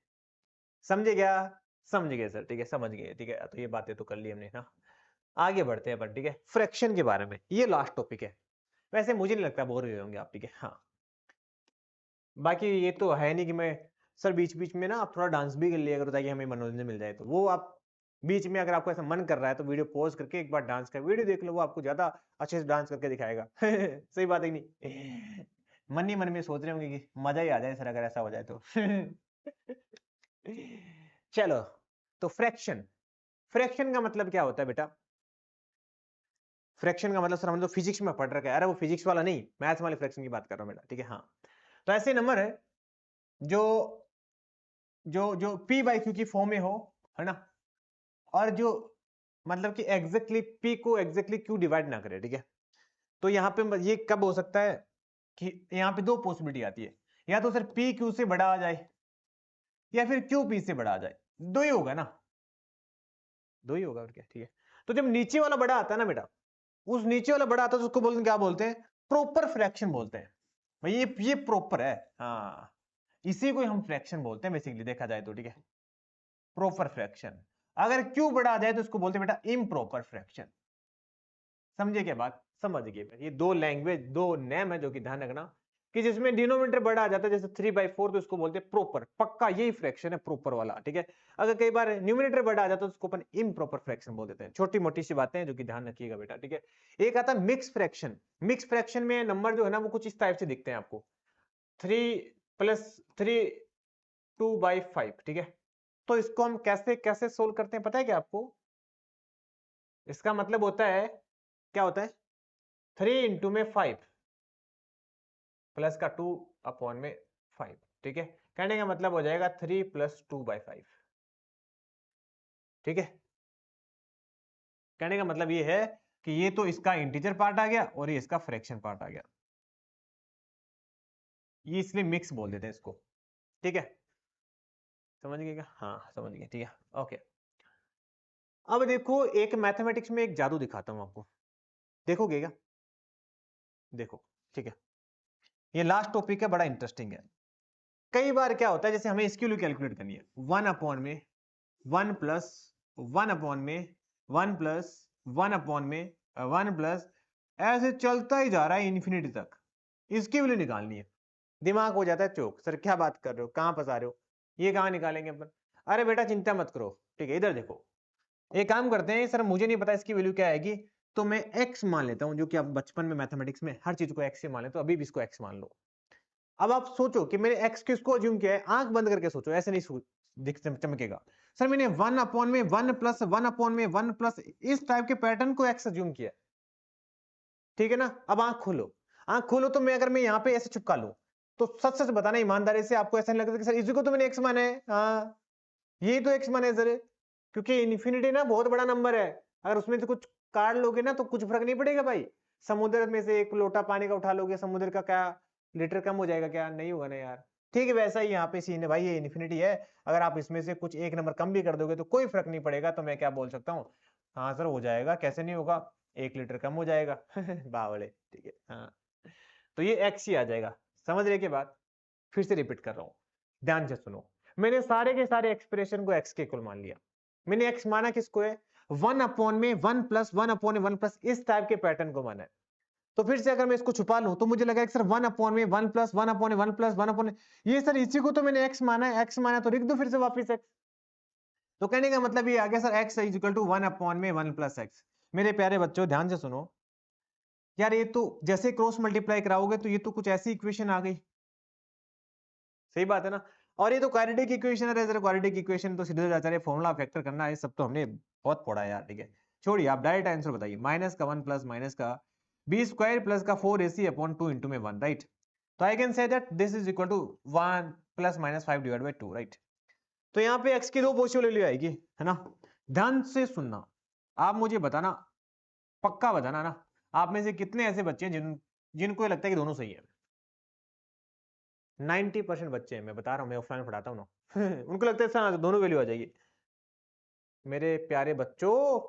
समझे क्या? समझ गए सर, ठीक है, समझ गए, ठीक है। तो ये बातें तो कर ली हमने ना, आगे बढ़ते हैं अपन, ठीक है, फ्रैक्शन के बारे में, ये लास्ट टॉपिक है। वैसे मुझे नहीं लगता बोर हुए होंगे आप, ठीक है, हाँ। बाकी ये तो है नहीं कि मैं सर बीच बीच में ना आप थोड़ा डांस भी कर लिया करो ताकि हमें मनोरंजन मिल जाए, तो वो आप बीच में अगर आपको ऐसा मन कर रहा है तो वीडियो पॉज करके एक बार डांस का वीडियो देख लो, वो आपको ज्यादा अच्छे से डांस करके दिखाएगा सही बात है कि नहीं? मन ही मन में सोच रहे होंगे कि मजा ही आ जाए सर अगर ऐसा हो जाए तो चलो, तो फ्रैक्शन, फ्रैक्शन का मतलब क्या होता है बेटा? फ्रैक्शन का मतलब सर हम तो फिजिक्स में पढ़ रखे हैं, अरे वो फिजिक्स वाला नहीं, मैथ्स वाले फ्रैक्शन की बात कर रहा हूं बेटा, ठीक है, हाँ। तो ऐसे नंबर है जो जो जो p बाई क्यू की फॉर्म में हो, है ना, और जो मतलब कि एग्जैक्टली p को एग्जैक्टली q डिवाइड ना करे, ठीक है। तो यहाँ पे ये कब हो सकता है कि यहाँ पे दो पॉसिबिलिटी आती है, या तो सर पी क्यू से बड़ा आ जाए या फिर क्यू पी से बड़ा आ जाए, दो ही होगा ना, दो ही होगा और क्या, ठीक है। तो जब नीचे वाला बड़ा आता है ना बेटा, उस नीचे वाला बड़ा आता है तो उसको बोलते हैं, क्या बोलते हैं, प्रॉपर फ्रैक्शन बोलते हैं भाई, ये प्रॉपर है, हाँ इसी को हम फ्रैक्शन बोलते हैं बेसिकली देखा जाए तो, ठीक है, प्रॉपर फ्रैक्शन। अगर क्यू बड़ा आ जाए तो उसको बोलते हैं बेटा इम्प्रॉपर फ्रैक्शन। समझे क्या बात, समझ गए। ये दो लैंग्वेज, दो नेम है जो कि ध्यान रखना, कि जिसमें डिनोमिनेटर बड़ा आ जाता है जैसे 3/4 तो उसको बोलते हैं प्रॉपर, पक्का यही फ्रैक्शन है प्रॉपर वाला, ठीक है। अगर कई बार न्यूमिनेटर बड़ा आ जाता है तो उसको अपन इम्प्रॉपर फ्रैक्शन बोल देते हैं। छोटी मोटी सी बातें हैं जो कि ध्यान रखिएगा बेटा, ठीक है। एक आता है मिक्स फ्रैक्शन। मिक्स फ्रैक्शन में नंबर जो है ना वो कुछ इस टाइप से दिखते हैं आपको, 3+3 2/5, ठीक है। तो इसको हम कैसे कैसे सोल्व करते हैं पता है क्या आपको? इसका मतलब होता है, क्या होता है, 3 इंटू में 5 प्लस का 2/5, ठीक है। कहने का मतलब हो जाएगा 3+2/5, ठीक है। कहने का मतलब ये है कि ये तो इसका इंटीजर पार्ट आ गया और ये इसका फ्रैक्शन पार्ट आ गया, ये इसलिए मिक्स बोल देते हैं इसको, ठीक है। समझ गए क्या? हाँ समझ गए, ठीक है, ओके। अब देखो एक मैथमेटिक्स में एक जादू दिखाता हूं आपको, देखोगे क्या? देखो, ठीक है, ये लास्ट टॉपिक है, बड़ा इंटरेस्टिंग है। कई बार क्या होता है, जैसे हमें इसकी वैल्यू कैलकुलेट करनी है, 1/1 प्लस 1 ऐसे चलता ही जा रहा है इन्फिनिटी तक, इसकी वैल्यू निकालनी है। दिमाग हो जाता है चौक, सर क्या बात कर रहे हो, कहां फंसा रहे हो, ये कहां निकालेंगे अपन? अरे बेटा चिंता मत करो, ठीक है, इधर देखो, एक काम करते हैं, सर मुझे नहीं पता इसकी वैल्यू क्या आएगी, तो मैं x मान लेता हूं, जो कि आप बचपन में मैथमेटिक्स में हर चीज को x से मान लेते हो, अभी भी इसको x मान लो। अब आप सोचो कि मैंने x किसको अज्यूम किया है, आंख बंद करके सोचो, ऐसे नहीं चमकेगा। सर मैंने 1/1 इस टाइप के पैटर्न को x अज्यूम किया, ठीक है ना। अब आंख खोलो, आंख खोलो, तो मैं अगर मैं यहाँ पे ऐसे चिपका लूं, तो सच सच बताना ईमानदारी से, आपको ऐसा नहीं लगता कि सर इसी को तो मैंने x माना है? हाँ यही तो x माना है सर, क्योंकि इन्फिनिटी ना बहुत बड़ा नंबर है, अगर उसमें से कुछ काट लोगे ना तो कुछ फर्क नहीं पड़ेगा भाई। समुद्र में से एक लोटा पानी का उठा लोगे, समुद्र का क्या लीटर कम हो जाएगा क्या? नहीं होगा ना यार। ठीक है, वैसा ही यहाँ पे सीन है भाई, ये इन्फिनिटी है, अगर आप इसमें से कुछ एक नंबर कम भी कर दोगे तो कोई फर्क नहीं पड़ेगा, तो मैं क्या बोल सकता हूँ, हाँ सर हो जाएगा, कैसे नहीं होगा, 1 लीटर कम हो जाएगा बावड़े, ठीक है, हाँ। तो ये एक्स ही आ जाएगा, समझ रहे की बात? फिर से रिपीट कर रहा हूँ, ध्यान से सुनो। मैंने सारे के सारे एक्सप्रेशन को एक्स के इक्वल मान लिया, मैंने एक्स माना किसको है, 1/1 इस टाइप के पैटर्न को माना है। तो फिर से अगर मैं इसको छुपा लूं तो मुझे लगा सर 1/1 ये सर इसी को तो मैंने एक्स माना है, एक्स माना तो लिख दो फिर से वापस एक्स। तो कहने का मतलब ये आ गया sir x is equal to 1/1 + x। मेरे प्यारे बच्चों ध्यान से सुनो यार, ये तो जैसे क्रॉस मल्टीप्लाई कराओगे तो ये तो कुछ ऐसी इक्वेशन आ गई, सही बात है ना। और ये तो क्वाड्रेटिक इक्वेशन है, क्वाड्रेटिक इक्वेशन तो सीधे आचार्य फॉर्मूला फैक्टर करना है, सब तो हमने बहुत पढ़ा है यार, ठीक है। छोड़िए, आप डायरेक्ट आंसर बताइए, माइनस का 1 प्लस माइनस का b² प्लस का 4ac/2 इंटू में 1, राइट। तो I can say that this is equal to 1 ± 5/2, right. तो यहाँ पे x की दो पॉसिबल वैल्यू आएगी, है ना। ध्यान से सुनना, आप मुझे बताना, पक्का बताना ना, आप में से कितने ऐसे बच्चे हैं जिनको लगता है कि दोनों सही है। 90% बच्चे हैं, मैं बता रहा हूँ, मैं ऑफलाइन पढ़ाता हूँ ना उनको लगता है सर दोनों वैल्यू आ जाएगी। मेरे प्यारे बच्चों,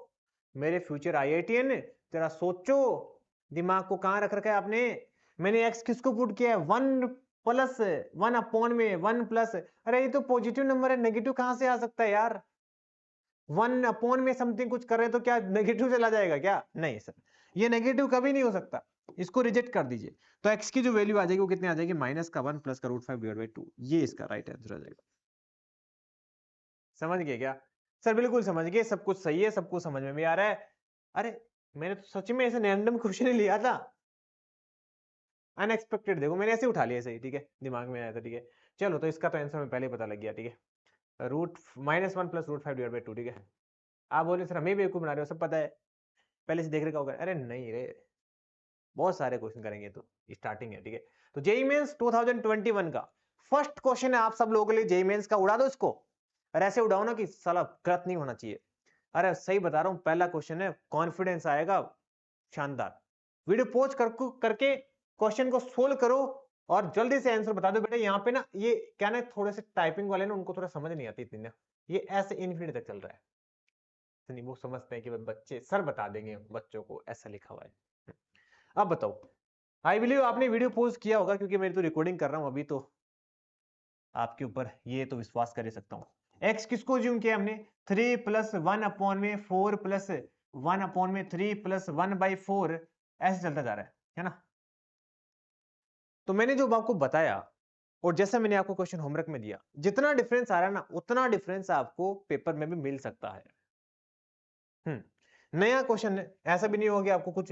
मेरे फ्यूचर IITian, जरा सोचो, दिमाग को कहां रख रखा है आपने। मैंने x किसको पुट किया है, 1 अरे ये तो पॉजिटिव नंबर है, नेगेटिव कहां से आ सकता है यार। 1 में समथिंग कुछ कर रहे हैं तो क्या नेगेटिव चला जाएगा क्या? नहीं सर, ये नेगेटिव कभी नहीं हो सकता, इसको रिजेक्ट कर दीजिए। तो x की जो वैल्यू आ जाएगी वो कितनी आ जाएगी, -1 प्लस का √5/2, ये इसका राइट आंसर आ जाएगा। समझ गए क्या? सर बिल्कुल समझ गए, सब कुछ सही है, सबको समझ में भी आ रहा है। अरे मैंने तो सच में ऐसे रैंडम क्वेश्चन ही लिया था, अनएक्सपेक्टेड, देखो मैंने ऐसे उठा लिया, सही, ठीक है, दिमाग में आया था, ठीक है। चलो तो इसका तो आंसर में पहले ही पता लग गया, ठीक है, -1 प्लस √5/2, ठीक है। आप बोले सर हमें बेवकूफ बना रहे हो, सब पता है, पहले से देख रखा होगा। अरे नहीं रे, बहुत सारे क्वेश्चन करेंगे, तो स्टार्टिंग है, ठीक है। तो जेईई मेंस 2021 का फर्स्ट क्वेश्चन है आप सब लोगों के लिए, जेईई मेंस का, उड़ा दो इसको। और ऐसे उड़ाओ ना कि साला गलत नहीं होना चाहिए। अरे सही बता रहा हूं, पहला क्वेश्चन है, कॉन्फिडेंस आएगा शानदार। वीडियो पॉज करके क्वेश्चन को सोल्व करो और जल्दी से आंसर बता दो बेटा। यहाँ पे ना ये क्या ना, थोड़े से टाइपिंग वाले ना उनको थोड़ा समझ नहीं आती इतनी ना, ये ऐसे इन्फिनिटी तक चल रहा है, तो नहीं वो समझते हैं कि बच्चे सर बता देंगे बच्चों को ऐसा लिखा हुआ है। अब बताओ, आई बिलीव आपने वीडियो पोस्ट किया होगा, क्योंकि मैं तो रिकॉर्डिंग कर रहा हूं अभी, तो आपके ऊपर ये तो विश्वास कर ही सकता हूँ। एक्स किसको ज्यूम किया हमने, 3 प्लस 1 अपॉन में 4 प्लस 1 अपॉन में 3 प्लस 1/4, ऐसे चलता जा रहा है ना। तो मैंने जो आपको बताया और जैसा मैंने आपको क्वेश्चन होमवर्क में दिया, जितना डिफरेंस आ रहा है ना उतना डिफरेंस आपको पेपर में भी मिल सकता है। नया क्वेश्चन है, ऐसा भी नहीं होगा कि आपको कुछ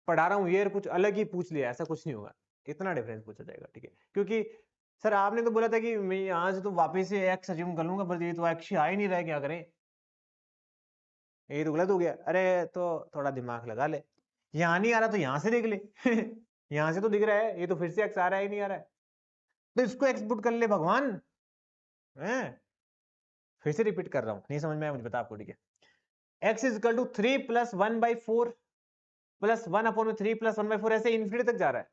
पढ़ा रहा हूं ये कुछ अलग ही पूछ लिया, ऐसा कुछ नहीं होगा, इतना डिफरेंस पूछा जाएगा, ठीक है। क्योंकि सर आपने तो बोला था कि मैं यहाँ से तो वापस से एक्स अज्यूम कर लूंगा, पर ये तो एक्स आ ही नहीं रहा है, क्या करें, ये तो गलत हो गया। अरे तो थोड़ा दिमाग लगा ले, यहाँ नहीं आ रहा तो यहाँ से देख ले यहाँ से तो दिख रहा है, ये तो फिर से एक्स आ रहा है, नहीं आ रहा है, तो इसको एक्स पुट कर ले भगवान है। फिर से रिपीट कर रहा हूं, नहीं समझ में आया मुझे बता आपको, ठीक है। X is equal to 3 plus 1/4 plus 1 upon में 3 प्लस 1/4, ऐसे इन्फिनिटी तक जा रहा है।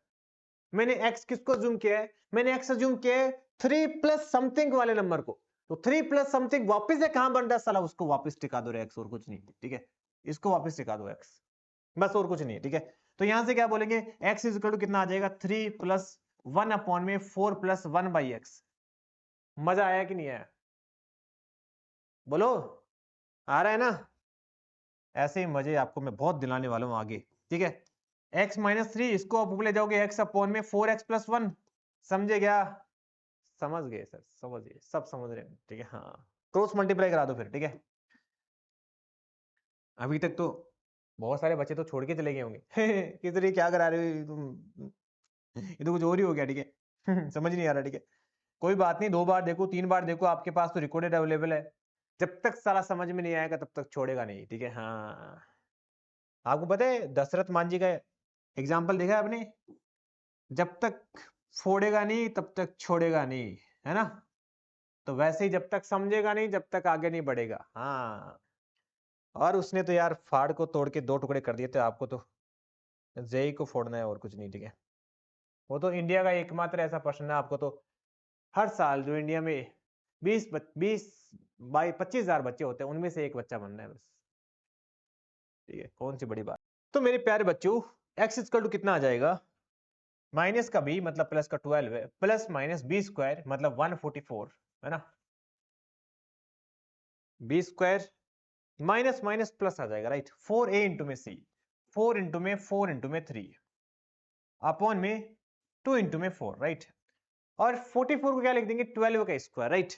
मैंने x किसको जूम किया है, मैंने x जूम किया है 3 प्लस समथिंग वाले नंबर को, तो 3 प्लस समथिंग वापस से कहां बन रहा है साला, उसको वापस टिका दो रे x, और कुछ नहीं, ठीक है, इसको वापस टिका दो x, बस और कुछ नहीं है, ठीक है। तो यहां से क्या बोलेंगे, x इज इक्वल टू कितना आ जाएगा, 3 प्लस 1 अपॉन में 4 प्लस 1/x। मजा आया कि नहीं आया, बोलो, आ रहा है ना। ऐसे ही मजे आपको मैं बहुत दिलाने वाला हूं आगे, ठीक है। x माइनस 3, इसको आप ऊपर ले जाओगे x अपॉन में 4x प्लस 1, समझे क्या, समझ गए सर, समझ गए, सब समझ रहे हैं, ठीक है। हाँ, क्रॉस मल्टीप्लाई करा दो फिर, ठीक है। अभी तक तो बहुत सारे बच्चे तो छोड़ के चले गए होंगे किधर, ये क्या करा रहे हो तुम, ये तो कुछ और ही हो गया, ठीक है समझ नहीं आ रहा, ठीक है। कोई बात नहीं, 2 बार देखो 3 बार देखो, आपके पास तो रिकॉर्डेड अवेलेबल है, जब तक सारा समझ में नहीं आएगा तब तक छोड़ेगा नहीं, ठीक है। हाँ, आपको पता है दशरथ मान जी का एग्जाम्पल देखा है आपने, जब तक फोड़ेगा नहीं तब तक छोड़ेगा नहीं, है ना। तो वैसे ही जब तक समझेगा नहीं जब तक आगे नहीं बढ़ेगा। हाँ, और उसने तो यार फाड़ को तोड़ के 2 टुकड़े कर दिए थे, आपको तो जेई को फोड़ना है और कुछ नहीं, ठीक है। वो तो इंडिया का एकमात्र ऐसा पर्सन है, आपको तो हर साल जो इंडिया में 25,000 बच्चे होते हैं उनमें से एक बच्चा बनना है बस, ठीक है, कौन सी बड़ी बात। तो मेरे प्यारे बच्चों, एक्स इक्वल टू कितना आ जाएगा, माइनस का b मतलब प्लस का 12 है, प्लस माइनस b स्क्वायर मतलब 144, है ना। b square minus minus plus आ जाएगा, राइट। 4a इंटू में c, 4 इंटू में 4 इंटू में 3 अपॉन में 2 इंटू में 4, राइट। और 44 को क्या लिख देंगे, 12 का स्क्वायर, राइट।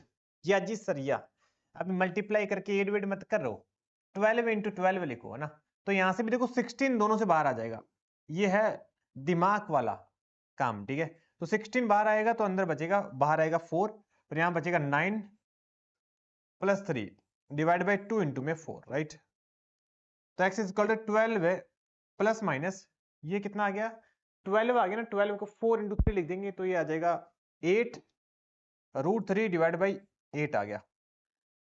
या जी सर, या अब मल्टीप्लाई करके एड वेड मत कर रहे हो, 12 इंटू 12 लिखो, है ना। तो यहां से भी देखो 16 दोनों से बाहर आ जाएगा, ये है दिमाग वाला काम, ठीक है। तो 16 बाहर आएगा तो अंदर बचेगा, बाहर आएगा 4, और यहां बचेगा 9 प्लस 3 डिवाइड बाई 2 इंटू में 4, राइट। तो एक्स इज इक्वल टू 12 है प्लस माइनस, ये कितना आ गया, 12 आ गया ना, 12 को 4 इंटू 3 लिख देंगे तो ये आ जाएगा 8 √3 डिवाइड बाई 8 आ गया।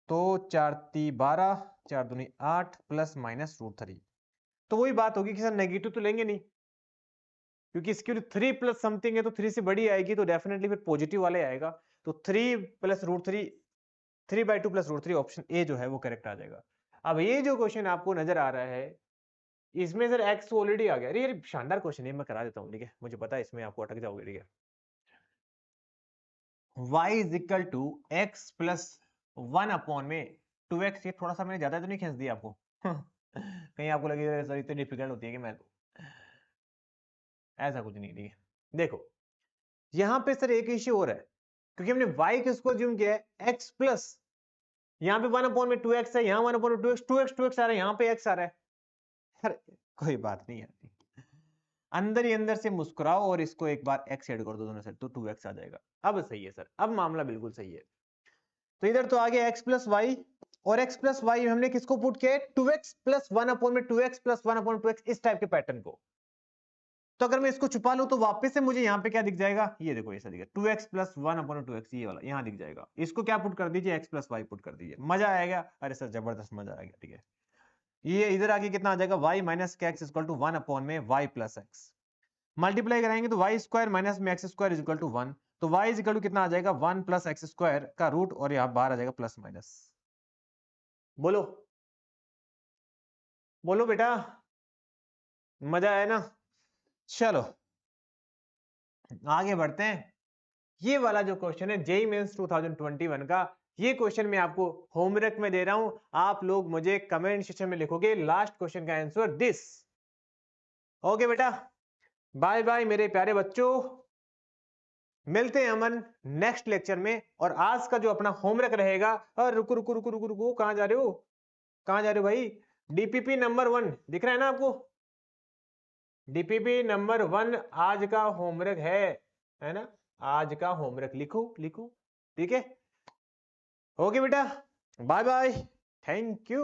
तो 4 3 12, 4 दूनी 8 प्लस माइनस √3। तो वही बात होगी कि सर नेगेटिव तो लेंगे नहीं, क्योंकि इसकी 3 प्लस समथिंग है तो 3 से बड़ी आएगी, तो डेफिनेटली फिर पॉजिटिव वाले आएगा। तो 3 प्लस √3, 3/2 प्लस √3, ऑप्शन ए जो है वो करेक्ट आ जाएगा। अब ये जो क्वेश्चन आपको नजर आ रहा है, इसमें सर एक्स ऑलरेडी आ गया, अरे ये शानदार क्वेश्चन है, मैं करा देता हूँ, ठीक है, मुझे पता है इसमें आपको अटक जाओगे, ठीक है। y is equal to x plus 1 upon में 2x, ये थोड़ा सा मैंने ज्यादा तो नहीं खींच दिया आपको कहीं आपको लगे सर इतनी डिफिकल्ट होती है कि मैं, ऐसा कुछ नहीं, ठीक है। देखो यहां पे सर एक इश्यू और है, क्योंकि हमने y किसको ज्यूम किया है, x प्लस, यहाँ पे 1 अपॉन में 2x है, यहाँ 1 अपॉन में 2x आ रहा है, यहाँ पे x आ रहा है, अरे कोई बात नहीं है, अंदर ही अंदर से मुस्कुराओ और इसको एक बार x ऐड कर दो दोनों से, तो 2x आ जाएगा। अब सही है सर, अब मामला बिल्कुल सही है। तो इधर तो आ गया x प्लस वाई, और x प्लस वाई हमने किसको पुट किया है, 2x प्लस 1 अपॉन में 2x प्लस 1 अपॉन 2x, इस टाइप के पैटर्न को। तो अगर मैं इसको छुपा लूं तो वापस से मुझे यहाँ पे क्या दिख जाएगा, ये देखो ऐसा दिखेगा, 2x प्लस 1 अपॉन 2x, ये वाला यहाँ दिख जाएगा। इसको क्या पुट कर दीजिए, x प्लस वाई पुट कर दीजिए, मजा आएगा। अरे सर जबरदस्त मजा आएगा, ठीक है। ये इधर आके कितना आ जाएगा, y minus x equal to 1 upon में y प्लस एक्स। मल्टीप्लाई कराएंगे तो वाई स्क्वायर माइनस में x square is equal to 1, तो y इज इक्वल टू कितना आ जाएगा 1 प्लस एक्स स्क्वायर का रूट, और यहाँ बाहर आ जाएगा प्लस माइनस। बोलो बोलो बेटा, मजा आया ना? चलो आगे बढ़ते हैं। ये वाला जो क्वेश्चन है जेईई मेंस 2021 का, ये क्वेश्चन मैं आपको होमवर्क में दे रहा हूं, आप लोग मुझे कमेंट सेक्शन में लिखोगे लास्ट क्वेश्चन का आंसर दिस। ओके बेटा, बाय बाय मेरे प्यारे बच्चों, मिलते हैं अमन नेक्स्ट लेक्चर में। और आज का जो अपना होमवर्क रहेगा, और रुको रुको रुको रुको रुको, कहां जा रहे हो, कहां जा रहे हो भाई? डीपीपी नंबर 1 दिख रहा है ना आपको? डीपीपी नंबर 1 आज का होमवर्क है ना? आज का होमवर्क लिखो लिखो, ठीक है? ओके बेटा, बाय बाय, थैंक यू।